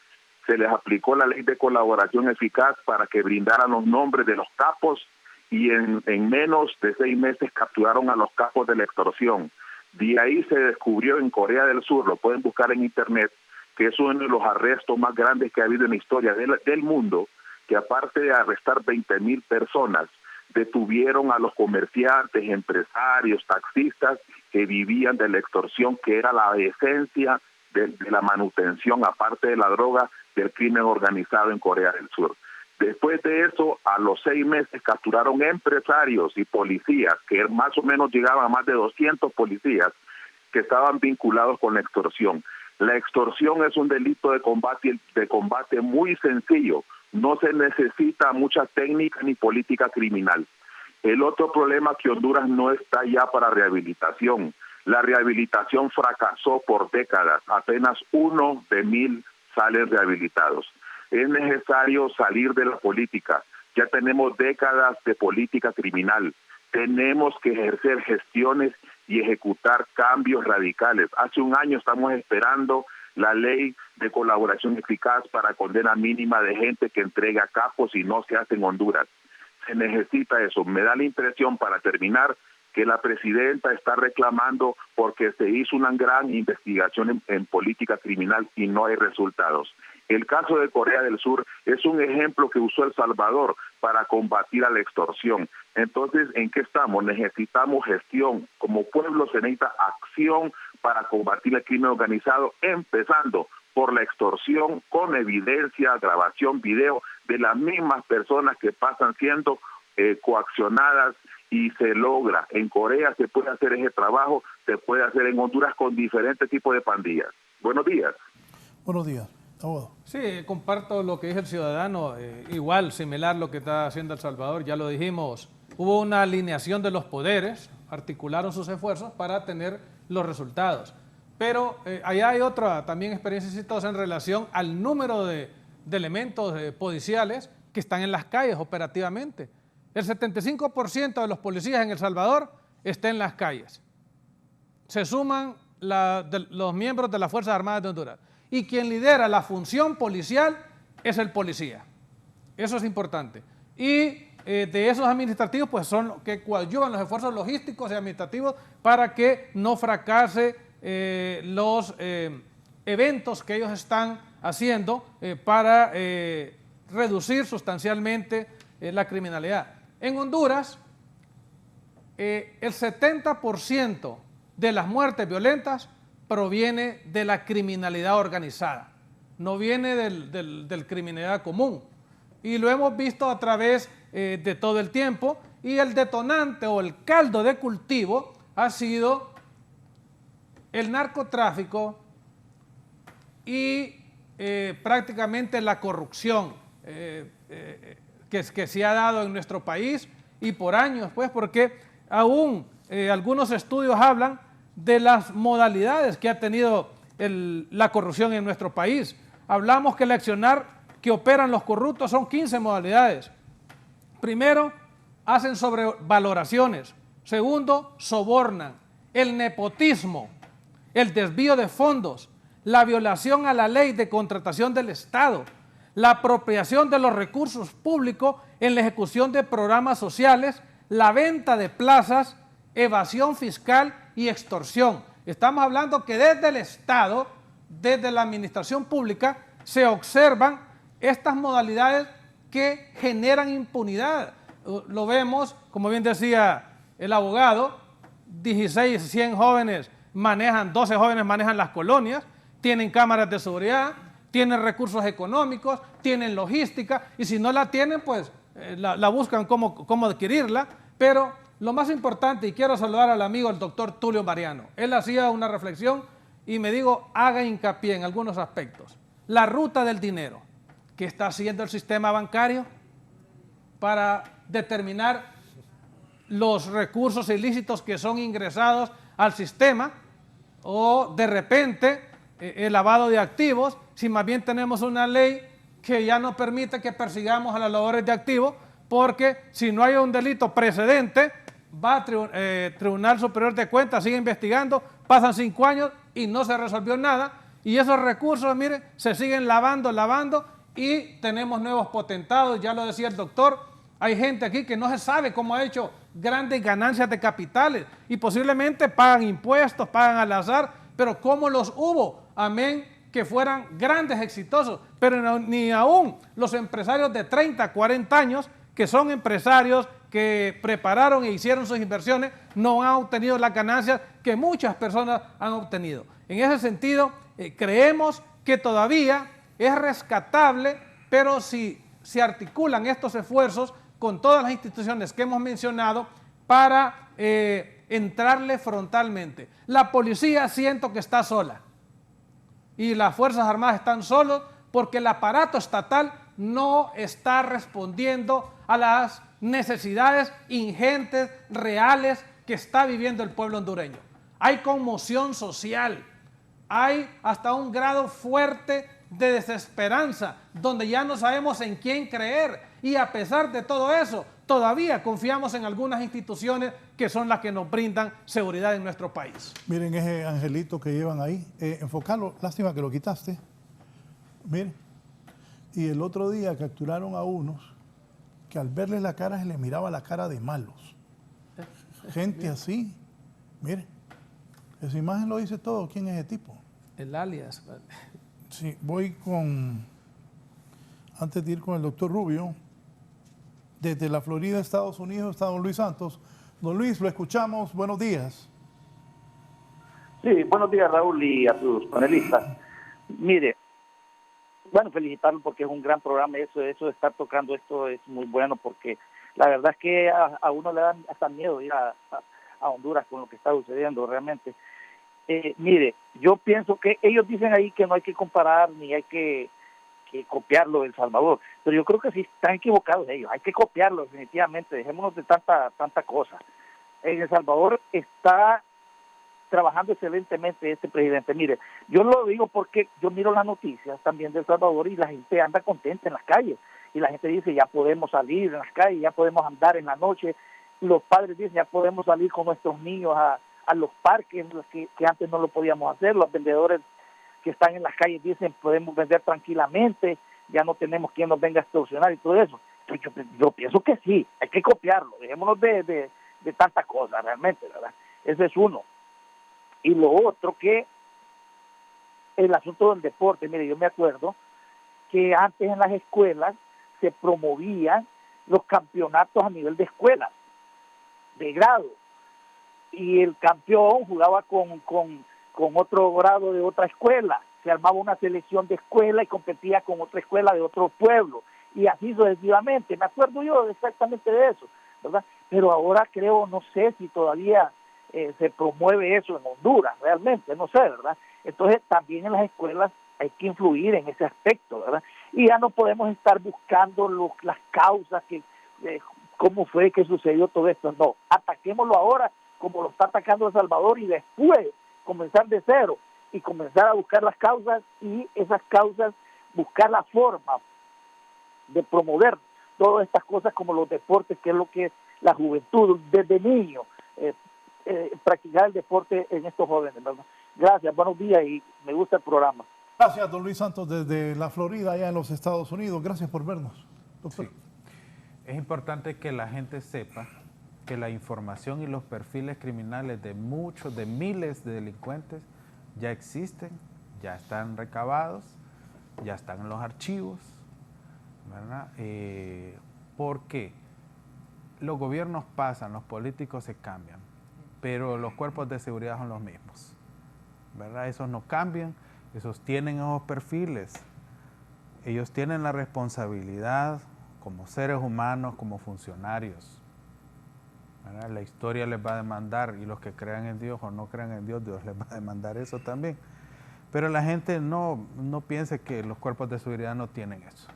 se les aplicó la ley de colaboración eficaz para que brindaran los nombres de los capos y en menos de 6 meses capturaron a los capos de la extorsión. De ahí se descubrió en Corea del Sur, lo pueden buscar en internet, que es uno de los arrestos más grandes que ha habido en la historia del mundo, que aparte de arrestar 20,000 personas, detuvieron a los comerciantes, empresarios, taxistas que vivían de la extorsión, que era la esencia de la manutención, aparte de la droga, del crimen organizado en Corea del Sur. Después de eso, a los 6 meses capturaron empresarios y policías, que más o menos llegaban a más de 200 policías que estaban vinculados con la extorsión. La extorsión es un delito de combate muy sencillo. No se necesita mucha técnica ni política criminal. El otro problema es que Honduras no está ya para rehabilitación. La rehabilitación fracasó por décadas. Apenas 1 de 1,000 salen rehabilitados. Es necesario salir de la política. Ya tenemos décadas de política criminal. Tenemos que ejercer gestiones y ejecutar cambios radicales. Hace un año estamos esperando la ley de colaboración eficaz para condena mínima de gente que entrega capos y no se hace en Honduras. Se necesita eso. Me da la impresión, para terminar, que la presidenta está reclamando porque se hizo una gran investigación en política criminal y no hay resultados. El caso de Corea del Sur es un ejemplo que usó El Salvador para combatir a la extorsión. Entonces, ¿en qué estamos? Necesitamos gestión. Como pueblo se necesita acción para combatir el crimen organizado, empezando por la extorsión con evidencia, grabación, video de las mismas personas que pasan siendo coaccionadas, y se logra. En Corea se puede hacer ese trabajo, se puede hacer en Honduras con diferentes tipos de pandillas. Buenos días. Buenos días. Abogado. Sí, comparto lo que dice el ciudadano, igual, similar lo que está haciendo El Salvador, ya lo dijimos, hubo una alineación de los poderes, articularon sus esfuerzos para tener los resultados. Pero allá hay otra también experiencia exitosa en relación al número de elementos policiales que están en las calles operativamente. El 75% de los policías en El Salvador está en las calles. Se suman los miembros de las Fuerzas Armadas de Honduras. Y quien lidera la función policial es el policía. Eso es importante. Y de esos administrativos, pues son los que coadyuvan los esfuerzos logísticos y administrativos para que no fracase los eventos que ellos están haciendo para reducir sustancialmente la criminalidad. En Honduras, el 70% de las muertes violentas proviene de la criminalidad organizada, no viene del criminalidad común. Y lo hemos visto a través de todo el tiempo, y el detonante o el caldo de cultivo ha sido el narcotráfico y prácticamente la corrupción que se ha dado en nuestro país y por años, pues, porque aún algunos estudios hablan de las modalidades que ha tenido la corrupción en nuestro país. Hablamos que el accionar que operan los corruptos son 15 modalidades. Primero, hacen sobrevaloraciones. Segundo, sobornan. El nepotismo, el desvío de fondos, la violación a la ley de contratación del Estado, la apropiación de los recursos públicos en la ejecución de programas sociales, la venta de plazas, evasión fiscal y extorsión. Estamos hablando que desde el Estado, desde la administración pública, se observan estas modalidades que generan impunidad. Lo vemos, como bien decía el abogado, 100 jóvenes manejan, 12 jóvenes manejan las colonias, tienen cámaras de seguridad, tienen recursos económicos, tienen logística, y si no la tienen, pues la buscan cómo adquirirla. Pero lo más importante, y quiero saludar al amigo, el doctor Tulio Mariano, él hacía una reflexión y me digo, haga hincapié en algunos aspectos. La ruta del dinero, ¿qué está haciendo el sistema bancario para determinar los recursos ilícitos que son ingresados al sistema? O de repente el lavado de activos, si más bien tenemos una ley que ya no permite que persigamos a los lavadores de activos, porque si no hay un delito precedente, va a Tribunal Superior de Cuentas, sigue investigando, pasan 5 años y no se resolvió nada, y esos recursos, miren, se siguen lavando y tenemos nuevos potentados, ya lo decía el doctor, hay gente aquí que no se sabe cómo ha hecho grandes ganancias de capitales y posiblemente pagan impuestos, pagan al azar, pero cómo los hubo, amén, que fueran grandes, exitosos, pero ni aún los empresarios de 30, 40 años, que son empresarios que prepararon e hicieron sus inversiones, no han obtenido las ganancias que muchas personas han obtenido. En ese sentido, creemos que todavía es rescatable, pero si se articulan estos esfuerzos con todas las instituciones que hemos mencionado para entrarle frontalmente. La policía siento que está sola y las Fuerzas Armadas están solos porque el aparato estatal no está respondiendo a las necesidades ingentes, reales que está viviendo el pueblo hondureño. Hay conmoción social, hay hasta un grado fuerte de desesperanza, donde ya no sabemos en quién creer, y a pesar de todo eso, todavía confiamos en algunas instituciones que son las que nos brindan seguridad en nuestro país. Miren ese angelito que llevan ahí, enfocarlo, lástima que lo quitaste, miren, y el otro día capturaron a unos que al verles la cara se les miraba la cara de malos, gente así, miren, esa imagen lo dice todo, ¿quién es ese tipo? El alias. Sí, voy con, antes de ir con el doctor Rubio, desde la Florida, Estados Unidos, está don Luis Santos. Don Luis, lo escuchamos, buenos días. Sí, buenos días Raúl y a tus panelistas. Mire, bueno, felicitarlo porque es un gran programa, eso de estar tocando esto es muy bueno porque la verdad es que a uno le da hasta miedo ir a Honduras con lo que está sucediendo realmente. Mire, yo pienso que ellos dicen ahí que no hay que comparar ni hay que copiarlo de El Salvador, pero yo creo que sí están equivocados ellos, hay que copiarlo definitivamente, dejémonos de tanta cosa. En El Salvador está trabajando excelentemente este presidente. Mire, yo lo digo porque yo miro las noticias también de El Salvador y la gente anda contenta en las calles, y la gente dice ya podemos salir en las calles, ya podemos andar en la noche, los padres dicen ya podemos salir con nuestros niños a los parques que antes no lo podíamos hacer, los vendedores que están en las calles dicen podemos vender tranquilamente, ya no tenemos quien nos venga a extorsionar y todo eso. Entonces, yo pienso que sí, hay que copiarlo, dejémonos de tanta cosa realmente, ¿verdad? Ese es uno. Y lo otro que el asunto del deporte, mire, yo me acuerdo que antes en las escuelas se promovían los campeonatos a nivel de escuelas, de grado, y el campeón jugaba con otro grado de otra escuela, se armaba una selección de escuela y competía con otra escuela de otro pueblo, y así sucesivamente. Me acuerdo yo exactamente de eso, ¿verdad? Pero ahora creo, no sé si todavía se promueve eso en Honduras, realmente, no sé, ¿verdad? Entonces también en las escuelas hay que influir en ese aspecto, ¿verdad? Y ya no podemos estar buscando las causas, cómo fue que sucedió todo esto, no, ataquémoslo ahora como lo está atacando El Salvador y después comenzar de cero y comenzar a buscar las causas y esas causas buscar la forma de promover todas estas cosas como los deportes, que es lo que la juventud desde niño practicar el deporte en estos jóvenes, ¿verdad? Gracias, buenos días y me gusta el programa. Gracias, don Luis Santos, desde la Florida, allá en los Estados Unidos. Gracias por vernos, doctor. Sí. Es importante que la gente sepa que la información y los perfiles criminales de miles de delincuentes ya existen, ya están recabados, ya están en los archivos, ¿verdad? ¿Por qué? Los gobiernos pasan, los políticos se cambian, pero los cuerpos de seguridad son los mismos, ¿verdad? Esos no cambian, esos tienen esos perfiles, ellos tienen la responsabilidad como seres humanos, como funcionarios, ¿verdad? La historia les va a demandar, y los que crean en Dios o no crean en Dios, Dios les va a demandar eso también. Pero la gente no piense que los cuerpos de seguridad no tienen eso.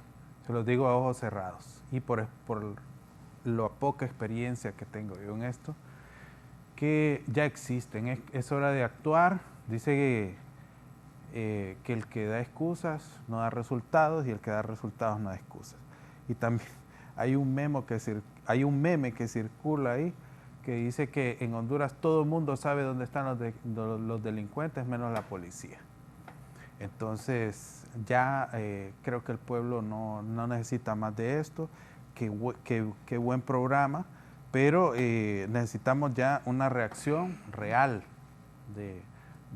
Se los digo a ojos cerrados. Y por la poca experiencia que tengo yo en esto, que ya existen. Es hora de actuar. Dice que el que da excusas no da resultados y el que da resultados no da excusas. Y también hay un meme que circula ahí que dice que en Honduras todo el mundo sabe dónde están los delincuentes, menos la policía. Entonces ya creo que el pueblo no necesita más de esto, qué buen programa, pero necesitamos ya una reacción real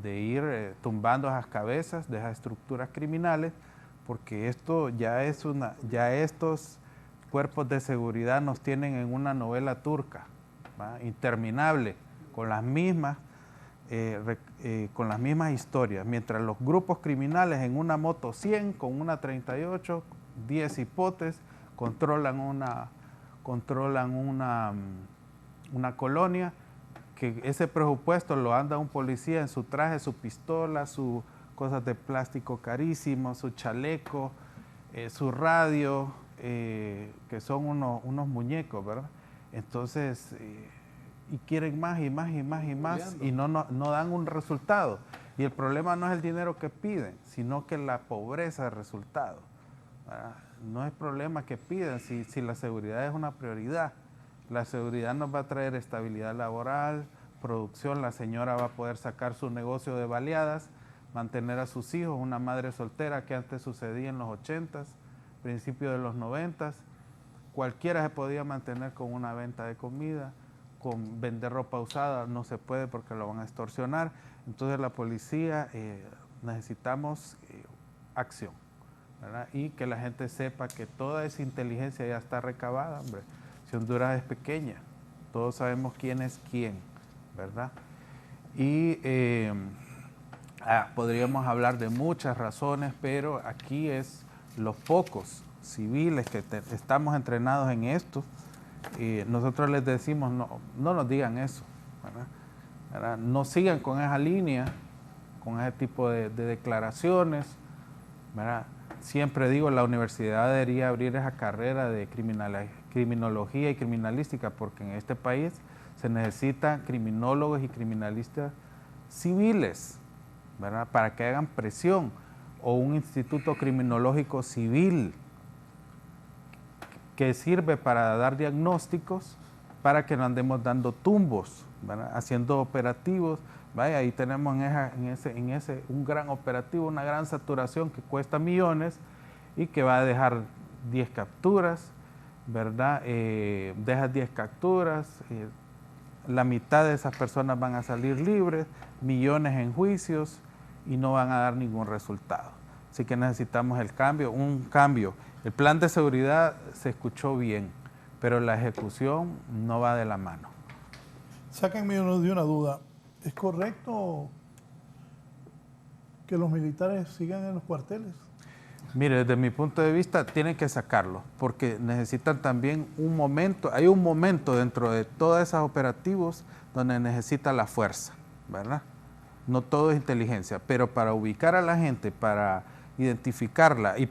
de ir tumbando esas cabezas de esas estructuras criminales, porque esto ya estos cuerpos de seguridad nos tienen en una novela turca, ¿va? Interminable, con las mismas historias, mientras los grupos criminales en una moto 100 con una 38, 10 hipotes, controlan una colonia, que ese presupuesto lo anda un policía en su traje, su pistola, sus cosas de plástico carísimo, su chaleco, su radio, que son unos muñecos, ¿verdad? Entonces, y quieren más y más y más y más y no dan un resultado. Y el problema no es el dinero que piden, sino que la pobreza de resultado, ¿verdad? No es problema que pidan si la seguridad es una prioridad. La seguridad nos va a traer estabilidad laboral, producción, la señora va a poder sacar su negocio de baleadas, mantener a sus hijos, una madre soltera que antes sucedía en los 80s, principios de los 90s. Cualquiera se podía mantener con una venta de comida, con vender ropa usada, no se puede porque lo van a extorsionar. Entonces la policía, necesitamos acción, ¿verdad? Y que la gente sepa que toda esa inteligencia ya está recabada, hombre. Si Honduras es pequeña, todos sabemos quién es quién, ¿verdad? Y podríamos hablar de muchas razones, pero aquí es los pocos civiles que estamos entrenados en esto. Nosotros les decimos, no nos digan eso, ¿verdad? No sigan con esa línea, con ese tipo de declaraciones, ¿verdad? Siempre digo, la universidad debería abrir esa carrera de criminología y criminalística, porque en este país se necesitan criminólogos y criminalistas civiles, ¿verdad? Para que hagan presión, o un instituto criminológico civil que sirve para dar diagnósticos, para que no andemos dando tumbos, ¿verdad? Haciendo operativos. Vaya, ahí tenemos en ese un gran operativo, una gran saturación que cuesta millones y que va a dejar 10 capturas, ¿verdad? Deja 10 capturas, la mitad de esas personas van a salir libres, millones en juicios y no van a dar ningún resultado. Así que necesitamos un cambio. El plan de seguridad se escuchó bien, pero la ejecución no va de la mano. Sáquenme de una duda. ¿Es correcto que los militares sigan en los cuarteles? Mire, desde mi punto de vista, tienen que sacarlo, porque necesitan también un momento, hay un momento dentro de todos esos operativos donde necesita la fuerza, ¿verdad? No todo es inteligencia, pero para ubicar a la gente, para identificarla y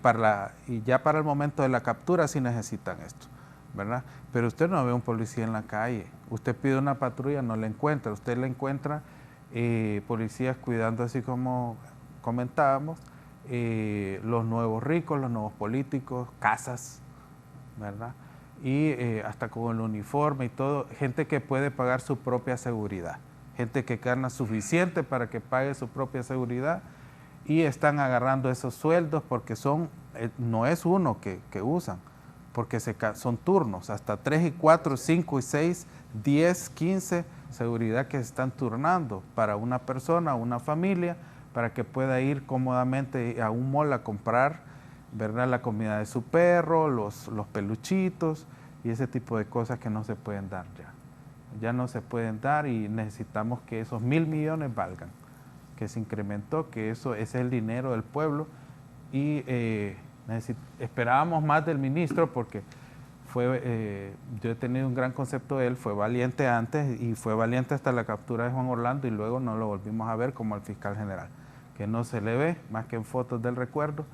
ya para el momento de la captura sí necesitan esto, ¿verdad? Pero usted no ve un policía en la calle, usted pide una patrulla, no la encuentra, usted le encuentra policías cuidando, así como comentábamos, los nuevos ricos, los nuevos políticos, casas, ¿verdad? Y hasta con el uniforme y todo, gente que puede pagar su propia seguridad, gente que gana suficiente para que pague su propia seguridad y están agarrando esos sueldos porque no es uno que usan, porque son turnos, hasta 3 y 4, 5 y 6, 10, 15 seguridad que se están turnando para una persona, una familia, para que pueda ir cómodamente a un mall a comprar, ¿verdad?, la comida de su perro, los peluchitos y ese tipo de cosas que no se pueden dar ya. Ya no se pueden dar y necesitamos que esos 1.000 millones valgan, que se incrementó, que ese es el dinero del pueblo y esperábamos más del ministro porque yo he tenido un gran concepto de él, fue valiente antes y fue valiente hasta la captura de Juan Orlando y luego no lo volvimos a ver como al fiscal general, que no se le ve más que en fotos del recuerdo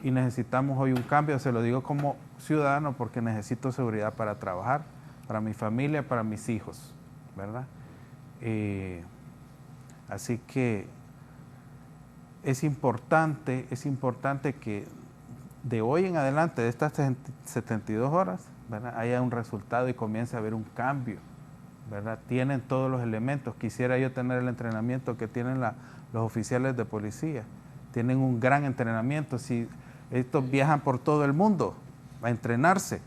y necesitamos hoy un cambio, se lo digo como ciudadano porque necesito seguridad para trabajar, para mi familia, para mis hijos, ¿verdad? Así que es importante que de hoy en adelante, de estas 72 horas, ¿verdad?, haya un resultado y comience a haber un cambio ¿verdad? Tienen todos los elementos. Quisiera yo tener el entrenamiento que tienen los oficiales de policía. Tienen un gran entrenamiento. Si estos viajan por todo el mundo a entrenarse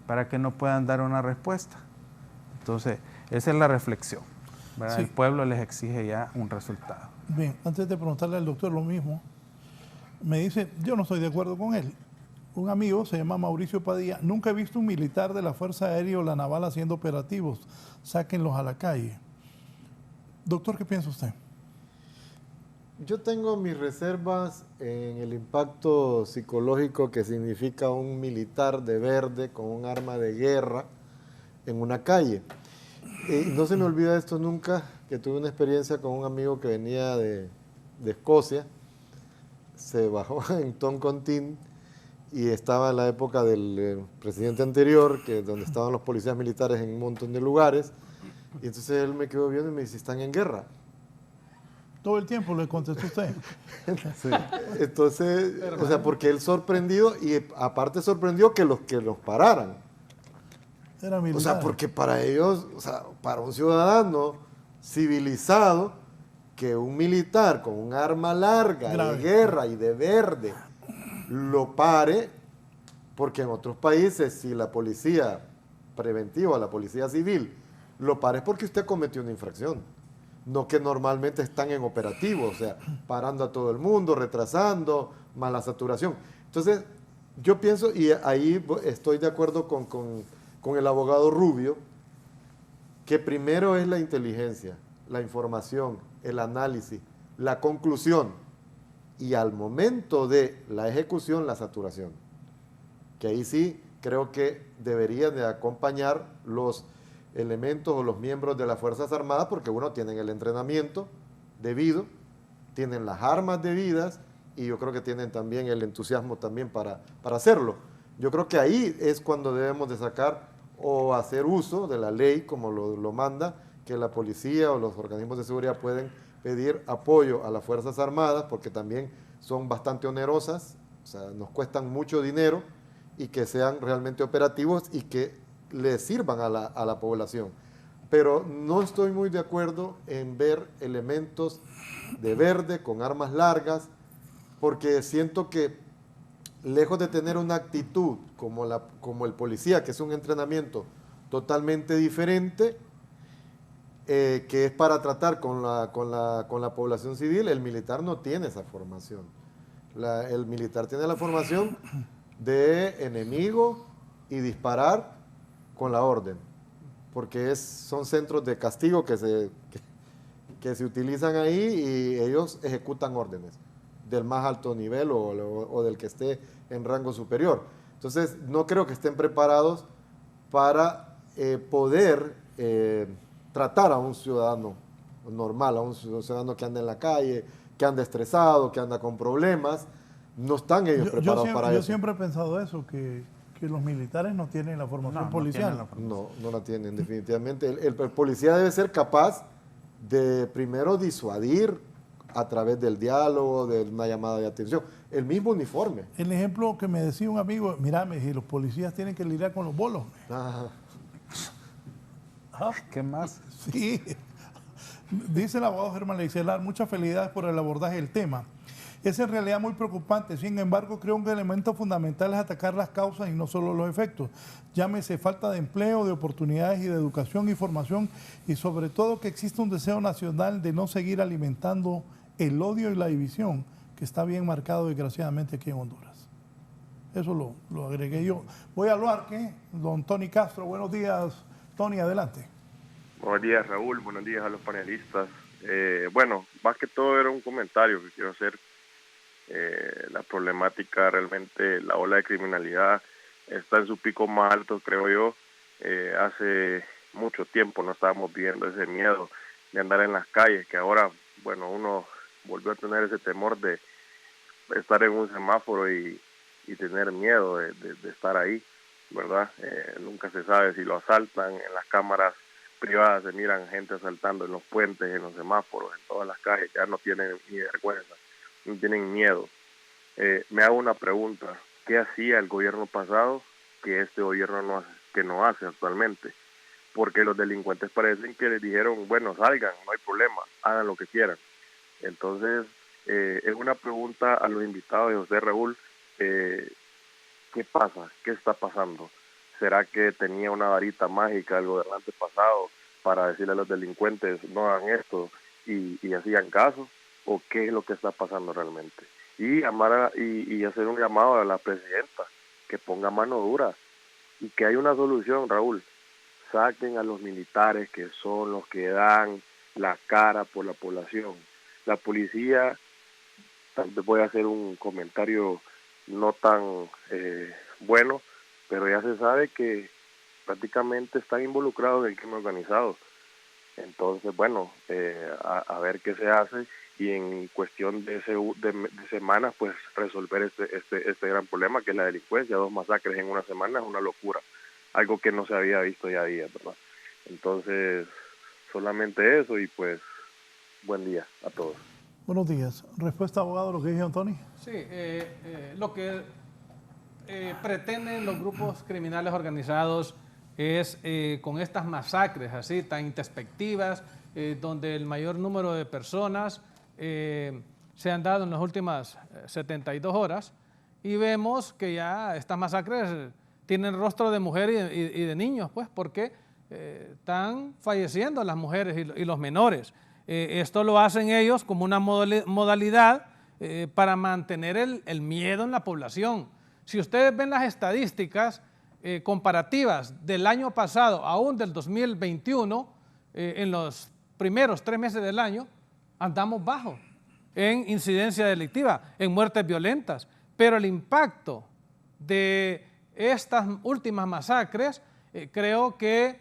para que no puedan dar una respuesta. Entonces, esa es la reflexión, ¿verdad? Sí. El pueblo les exige ya un resultado. Bien, antes de preguntarle al doctor lo mismo, me dice, yo no estoy de acuerdo con él. Un amigo, se llama Mauricio Padilla, nunca he visto un militar de la Fuerza Aérea o la Naval haciendo operativos. Sáquenlos a la calle. Doctor, ¿qué piensa usted? Yo tengo mis reservas en el impacto psicológico que significa un militar de verde con un arma de guerra en una calle. No se me olvida esto nunca, que tuve una experiencia con un amigo que venía de Escocia, se bajó en Toncontín y estaba en la época del presidente anterior, donde estaban los policías militares en un montón de lugares, y entonces él me quedó viendo y me dice, están en guerra. Todo el tiempo le contestó usted. Sí. Entonces, o sea, porque él sorprendido, y aparte sorprendió que los pararan. Era militar. O sea, porque para ellos, o sea, para un ciudadano civilizado, que un militar con un arma larga de guerra y de verde lo pare, porque en otros países si la policía preventiva, la policía civil, lo pare es porque usted cometió una infracción, no que normalmente están en operativo, o sea, parando a todo el mundo, retrasando, mala saturación. Entonces, yo pienso, y ahí estoy de acuerdo con el abogado Rubio, que primero es la inteligencia, la información, el análisis, la conclusión, y al momento de la ejecución, la saturación. Que ahí sí creo que deberían de acompañar los elementos o los miembros de las Fuerzas Armadas, porque uno tienen el entrenamiento debido, tienen las armas debidas, y yo creo que tienen también el entusiasmo también para hacerlo. Yo creo que ahí es cuando debemos de sacar o hacer uso de la ley, como lo manda, que la policía o los organismos de seguridad pueden pedir apoyo a las Fuerzas Armadas, porque también son bastante onerosas, o sea, nos cuestan mucho dinero, y que sean realmente operativos y que le sirvan a la población. Pero no estoy muy de acuerdo en ver elementos de verde con armas largas, porque siento que lejos de tener una actitud como el policía, que es un entrenamiento totalmente diferente, que es para tratar con la población civil, el militar no tiene esa formación. El militar tiene la formación de enemigo y disparar con la orden, porque son centros de castigo que se utilizan ahí, y ellos ejecutan órdenes del más alto nivel o del que esté en rango superior. Entonces, no creo que estén preparados para poder tratar a un ciudadano normal, a un ciudadano que anda en la calle, que anda estresado, que anda con problemas. No están ellos preparados para eso. Yo siempre he pensado eso, que los militares no tienen la formación policial. No la tienen, definitivamente. El policía debe ser capaz de primero disuadir a través del diálogo, de una llamada de atención. El mismo uniforme. El ejemplo que me decía un amigo, mira, me dije, los policías tienen que lidiar con los bolos. Ajá. ¿Qué más? Sí. Dice el abogado Germán Leicelar, muchas felicidades por el abordaje del tema. Es en realidad muy preocupante, sin embargo creo que un elemento fundamental es atacar las causas y no solo los efectos. Llámese falta de empleo, de oportunidades y de educación y formación, y sobre todo que existe un deseo nacional de no seguir alimentando el odio y la división que está bien marcado desgraciadamente aquí en Honduras. Eso lo agregué yo. Voy a hablar, ¿qué? Don Tony Castro, buenos días. Tony, adelante. Buenos días, Raúl. Buenos días a los panelistas. Bueno, más que todo era un comentario que quiero hacer. La problemática, realmente la ola de criminalidad está en su pico más alto, creo yo. Hace mucho tiempo no estábamos viendo ese miedo de andar en las calles, que ahora, bueno, uno volvió a tener ese temor de estar en un semáforo y tener miedo de estar ahí, ¿verdad? Nunca se sabe si lo asaltan. En las cámaras privadas se miran gente asaltando en los puentes, en los semáforos, en todas las calles, ya no tienen ni vergüenza, no tienen miedo. Me hago una pregunta: ¿qué hacía el gobierno pasado que este gobierno no hace actualmente? porque los delincuentes parecen que les dijeron, bueno, salgan, no hay problema, hagan lo que quieran. Entonces, es una pregunta a los invitados de José Raúl, ¿qué pasa? ¿Qué está pasando? ¿Será que tenía una varita mágica el gobernante pasado para decirle a los delincuentes no hagan esto y hacían caso? ¿O qué es lo que está pasando realmente? Y hacer un llamado a la presidenta que ponga mano dura y que hay una solución, Raúl. Saquen a los militares, que son los que dan la cara por la población. La policía, tal vez voy a hacer un comentario no tan bueno, pero ya se sabe que prácticamente están involucrados en el crimen organizado. Entonces, bueno, a ver qué se hace y en cuestión de semanas, pues resolver este gran problema que es la delincuencia. 2 masacres en una semana es una locura, algo que no se había visto ya días, ¿verdad? Entonces, solamente eso y pues, buen día a todos. Buenos días. ¿Respuesta, abogado, a lo que dijo Antonio? Sí, lo que pretenden los grupos criminales organizados es con estas masacres así tan introspectivas, donde el mayor número de personas se han dado en las últimas 72 horas, y vemos que ya estas masacres tienen rostro de mujer y de niños, pues, porque están falleciendo las mujeres y los menores. Esto lo hacen ellos como una modalidad para mantener el miedo en la población. Si ustedes ven las estadísticas comparativas del año pasado, aún del 2021, en los primeros 3 meses del año, andamos bajo en incidencia delictiva, en muertes violentas, pero el impacto de estas últimas masacres creo que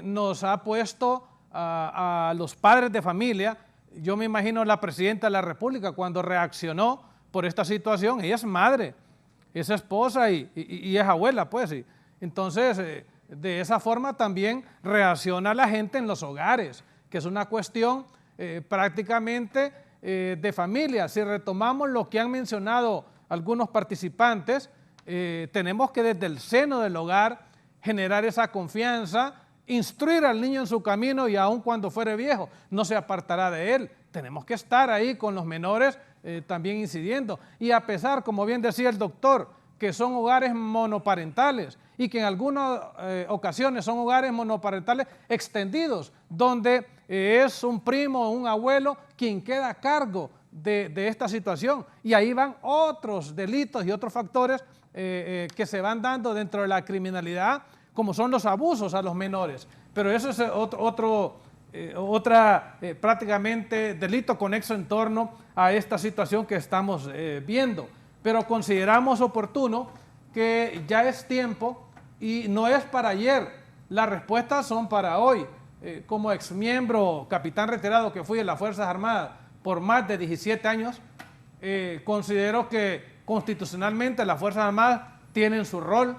nos ha puesto a los padres de familia. Yo me imagino la presidenta de la República cuando reaccionó por esta situación. Ella es madre, es esposa y es abuela, pues. Entonces, de esa forma también reacciona la gente en los hogares, que es una cuestión prácticamente de familia. Si retomamos lo que han mencionado algunos participantes, tenemos que desde el seno del hogar generar esa confianza, instruir al niño en su camino y aun cuando fuere viejo, no se apartará de él. Tenemos que estar ahí con los menores también incidiendo. Y a pesar, como bien decía el doctor, que son hogares monoparentales y que en algunas ocasiones son hogares monoparentales extendidos, donde es un primo o un abuelo quien queda a cargo de esta situación. Y ahí van otros delitos y otros factores que se van dando dentro de la criminalidad, como son los abusos a los menores. Pero eso es otra prácticamente delito conexo en torno a esta situación que estamos viendo. Pero consideramos oportuno que ya es tiempo y no es para ayer, las respuestas son para hoy. Como exmiembro, capitán retirado que fui de las Fuerzas Armadas por más de 17 años, considero que constitucionalmente las Fuerzas Armadas tienen su rol.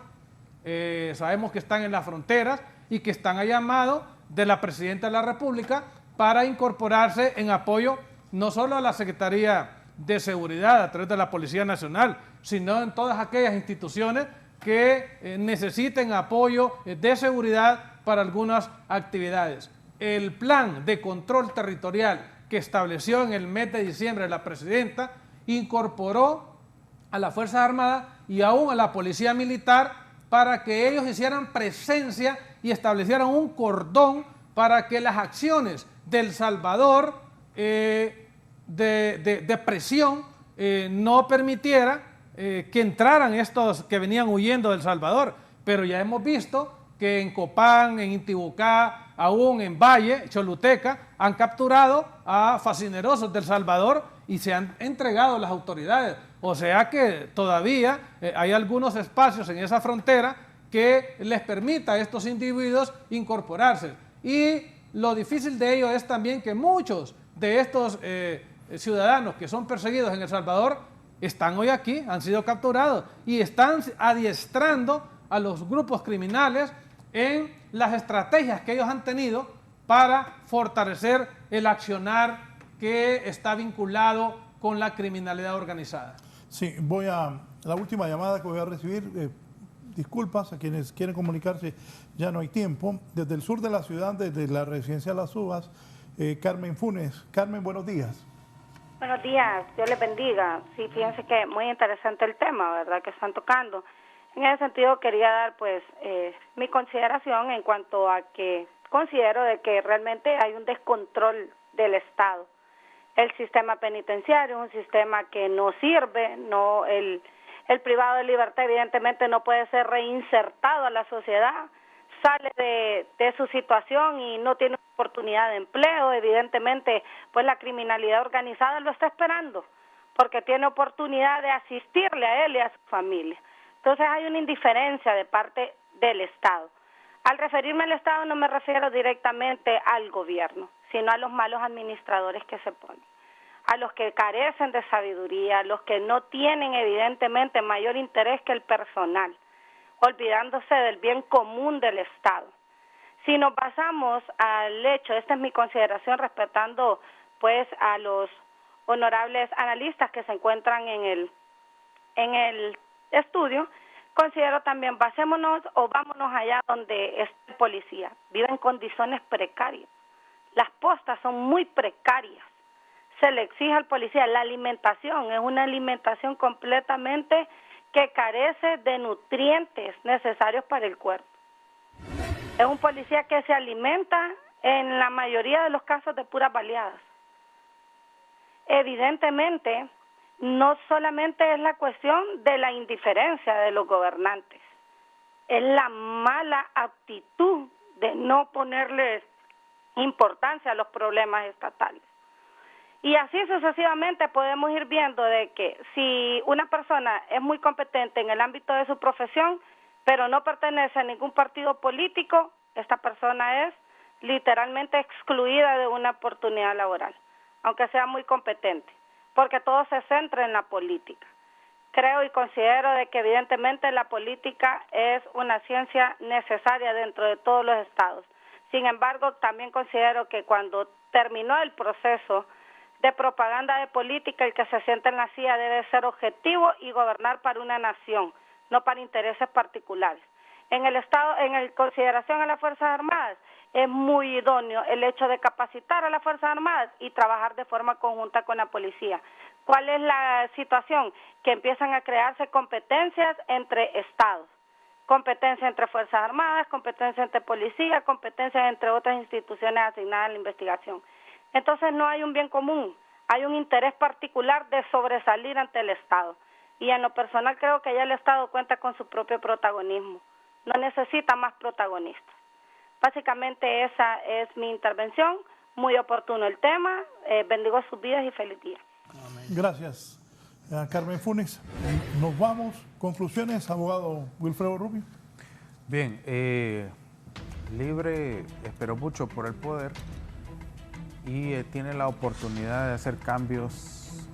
Sabemos que están en las fronteras y que están a llamado de la Presidenta de la República para incorporarse en apoyo no solo a la Secretaría de Seguridad a través de la Policía Nacional, sino en todas aquellas instituciones que necesiten apoyo de seguridad para algunas actividades. El plan de control territorial que estableció en el mes de diciembre la Presidenta incorporó a las Fuerzas Armadas y aún a la Policía Militar para que ellos hicieran presencia y establecieran un cordón para que las acciones del Salvador de presión no permitiera que entraran estos que venían huyendo del Salvador. Pero ya hemos visto que en Copán, en Intibucá, aún en Valle, Choluteca, han capturado a fascinerosos del Salvador y se han entregado a las autoridades. O sea que todavía hay algunos espacios en esa frontera que les permita a estos individuos incorporarse. Y lo difícil de ello es también que muchos de estos ciudadanos que son perseguidos en El Salvador están hoy aquí, han sido capturados y están adiestrando a los grupos criminales en las estrategias que ellos han tenido para fortalecer el accionar que está vinculado con la criminalidad organizada. Sí, voy a la última llamada que voy a recibir. disculpas a quienes quieren comunicarse, ya no hay tiempo. Desde el sur de la ciudad, desde la residencia Las Uvas, Carmen Funes. Carmen, buenos días. Buenos días, Dios les bendiga. Sí, fíjense que muy interesante el tema, ¿verdad?, que están tocando. En ese sentido quería dar pues mi consideración en cuanto a que considero de que realmente hay un descontrol del Estado. El sistema penitenciario es un sistema que no sirve, no el privado de libertad evidentemente no puede ser reinsertado a la sociedad, sale de su situación y no tiene oportunidad de empleo, evidentemente pues la criminalidad organizada lo está esperando porque tiene oportunidad de asistirle a él y a su familia. Entonces hay una indiferencia de parte del Estado. Al referirme al Estado no me refiero directamente al gobierno, sino a los malos administradores que se ponen, a los que carecen de sabiduría, a los que no tienen evidentemente mayor interés que el personal, olvidándose del bien común del Estado. Si nos basamos al hecho, esta es mi consideración respetando pues a los honorables analistas que se encuentran en el estudio, considero también basémonos o vámonos allá donde está el policía, vive en condiciones precarias, las postas son muy precarias, se le exige al policía la alimentación, es una alimentación completamente que carece de nutrientes necesarios para el cuerpo. Es un policía que se alimenta en la mayoría de los casos de puras baleadas. Evidentemente, no solamente es la cuestión de la indiferencia de los gobernantes, es la mala actitud de no ponerle importancia a los problemas estatales. Y así sucesivamente podemos ir viendo de que si una persona es muy competente en el ámbito de su profesión, pero no pertenece a ningún partido político, esta persona es literalmente excluida de una oportunidad laboral, aunque sea muy competente, porque todo se centra en la política. Creo y considero de que evidentemente la política es una ciencia necesaria dentro de todos los estados. Sin embargo, también considero que cuando terminó el proceso de propaganda de política, el que se sienta en la silla debe ser objetivo y gobernar para una nación, no para intereses particulares. En el Estado, en consideración a las Fuerzas Armadas, es muy idóneo el hecho de capacitar a las Fuerzas Armadas y trabajar de forma conjunta con la policía. ¿Cuál es la situación? Que empiezan a crearse competencias entre estados, competencias entre Fuerzas Armadas, competencias entre policía, competencias entre otras instituciones asignadas a la investigación. Entonces no hay un bien común, hay un interés particular de sobresalir ante el Estado. Y en lo personal creo que ya el Estado cuenta con su propio protagonismo, no necesita más protagonistas. Básicamente esa es mi intervención, muy oportuno el tema, bendigo sus vidas y feliz día. Gracias, Carmen Funes. Nos vamos. Conclusiones, abogado Wilfredo Rubio. Bien, Libre esperó mucho por el poder y tiene la oportunidad de hacer cambios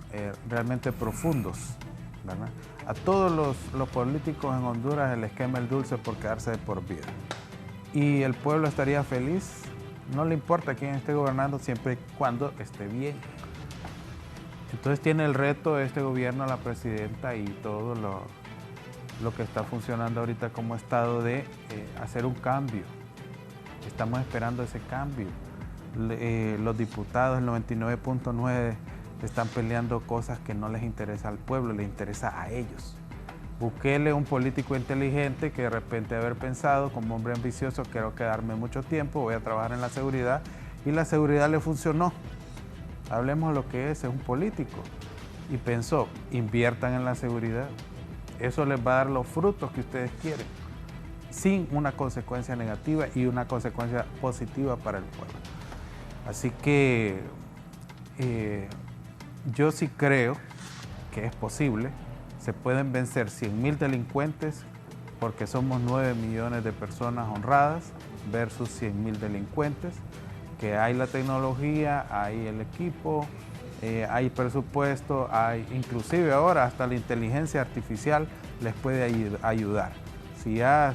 realmente profundos, ¿verdad? A todos los políticos en Honduras el esquema es dulce por quedarse de por vida. Y el pueblo estaría feliz, no le importa quién esté gobernando siempre y cuando esté bien. Entonces tiene el reto este gobierno, la presidenta y todo lo que está funcionando ahorita como Estado de hacer un cambio. Estamos esperando ese cambio. Los diputados, el 99.9, están peleando cosas que no les interesa al pueblo, les interesa a ellos. Bukele, un político inteligente que de repente haber pensado, como hombre ambicioso, quiero quedarme mucho tiempo, voy a trabajar en la seguridad, y la seguridad le funcionó. Hablemos de lo que es un político. Y pensó, inviertan en la seguridad, eso les va a dar los frutos que ustedes quieren, sin una consecuencia negativa y una consecuencia positiva para el pueblo. Así que yo sí creo que es posible. Se pueden vencer 100.000 delincuentes porque somos 9 millones de personas honradas versus 100.000 delincuentes, que hay la tecnología, hay el equipo, hay presupuesto, hay inclusive ahora hasta la inteligencia artificial les puede ayudar. Si ya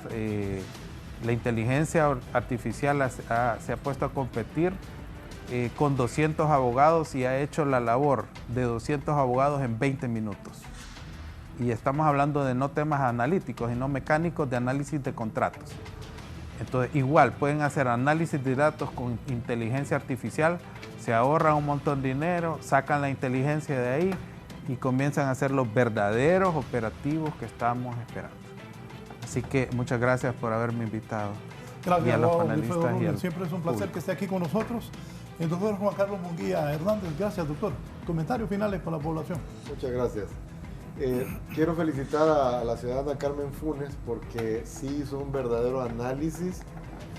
la inteligencia artificial se ha puesto a competir con 200 abogados y ha hecho la labor de 200 abogados en 20 minutos. Y estamos hablando de no temas analíticos, sino mecánicos de análisis de contratos. Entonces, igual, pueden hacer análisis de datos con inteligencia artificial, se ahorran un montón de dinero, sacan la inteligencia de ahí y comienzan a hacer los verdaderos operativos que estamos esperando. Así que muchas gracias por haberme invitado. Gracias, y a los abogado panelistas Wilfredo y Rubio. al Siempre es un placer público. que esté aquí con nosotros. El doctor Juan Carlos Munguía Hernández. Gracias, doctor. Comentarios finales para la población. Muchas gracias. Quiero felicitar a la ciudadana Carmen Funes porque sí hizo un verdadero análisis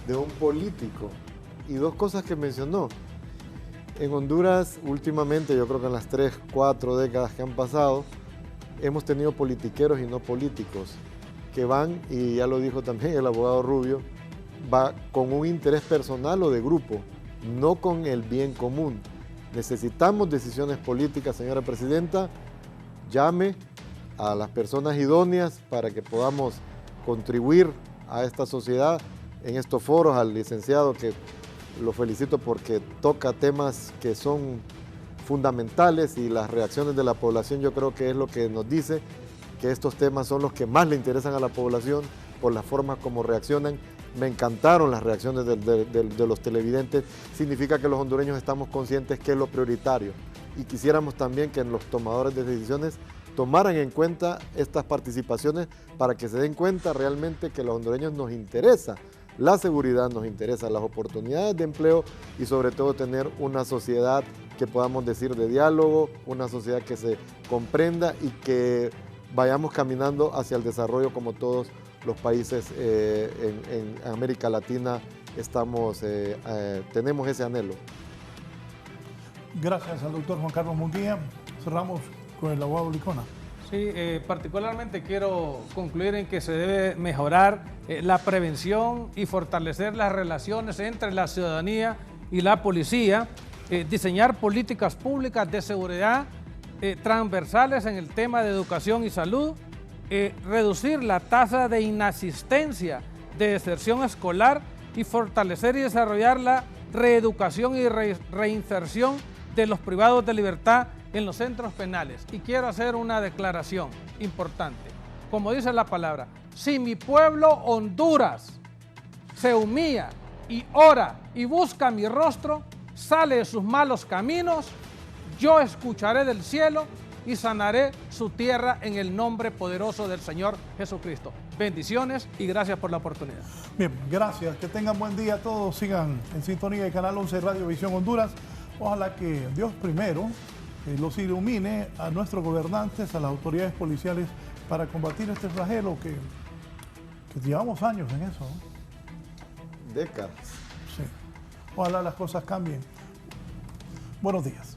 de un político. Y dos cosas que mencionó. En Honduras, últimamente, yo creo que en las 3, 4 décadas que han pasado, hemos tenido politiqueros y no políticos que van, y ya lo dijo también el abogado Rubio, va con un interés personal o de grupo, no con el bien común. Necesitamos decisiones políticas, señora presidenta. Llame a las personas idóneas para que podamos contribuir a esta sociedad en estos foros, al licenciado que lo felicito porque toca temas que son fundamentales y las reacciones de la población yo creo que es lo que nos dice que estos temas son los que más le interesan a la población por la forma como reaccionan. Me encantaron las reacciones de los televidentes, significa que los hondureños estamos conscientes que es lo prioritario y quisiéramos también que los tomadores de decisiones tomaran en cuenta estas participaciones para que se den cuenta realmente que a los hondureños nos interesa la seguridad, nos interesa las oportunidades de empleo y sobre todo tener una sociedad que podamos decir de diálogo, una sociedad que se comprenda y que vayamos caminando hacia el desarrollo como todos los países en América Latina tenemos ese anhelo. Gracias al doctor Juan Carlos Munguía. Cerramos con el abogado Licona. Sí, particularmente quiero concluir en que se debe mejorar la prevención y fortalecer las relaciones entre la ciudadanía y la policía, diseñar políticas públicas de seguridad transversales en el tema de educación y salud, reducir la tasa de inasistencia de deserción escolar y fortalecer y desarrollar la reeducación y reinserción de los privados de libertad en los centros penales. Y quiero hacer una declaración importante. Como dice la palabra, si mi pueblo Honduras se humilla y ora y busca mi rostro, sale de sus malos caminos, yo escucharé del cielo y sanaré su tierra en el nombre poderoso del Señor Jesucristo. Bendiciones y gracias por la oportunidad. Bien, gracias. Que tengan buen día todos. Sigan en sintonía de Canal 11 Radio Visión Honduras. Ojalá que Dios primero los ilumine a nuestros gobernantes, a las autoridades policiales para combatir este flagelo que llevamos años en eso, ¿no? Décadas. Sí. Ojalá las cosas cambien. Buenos días.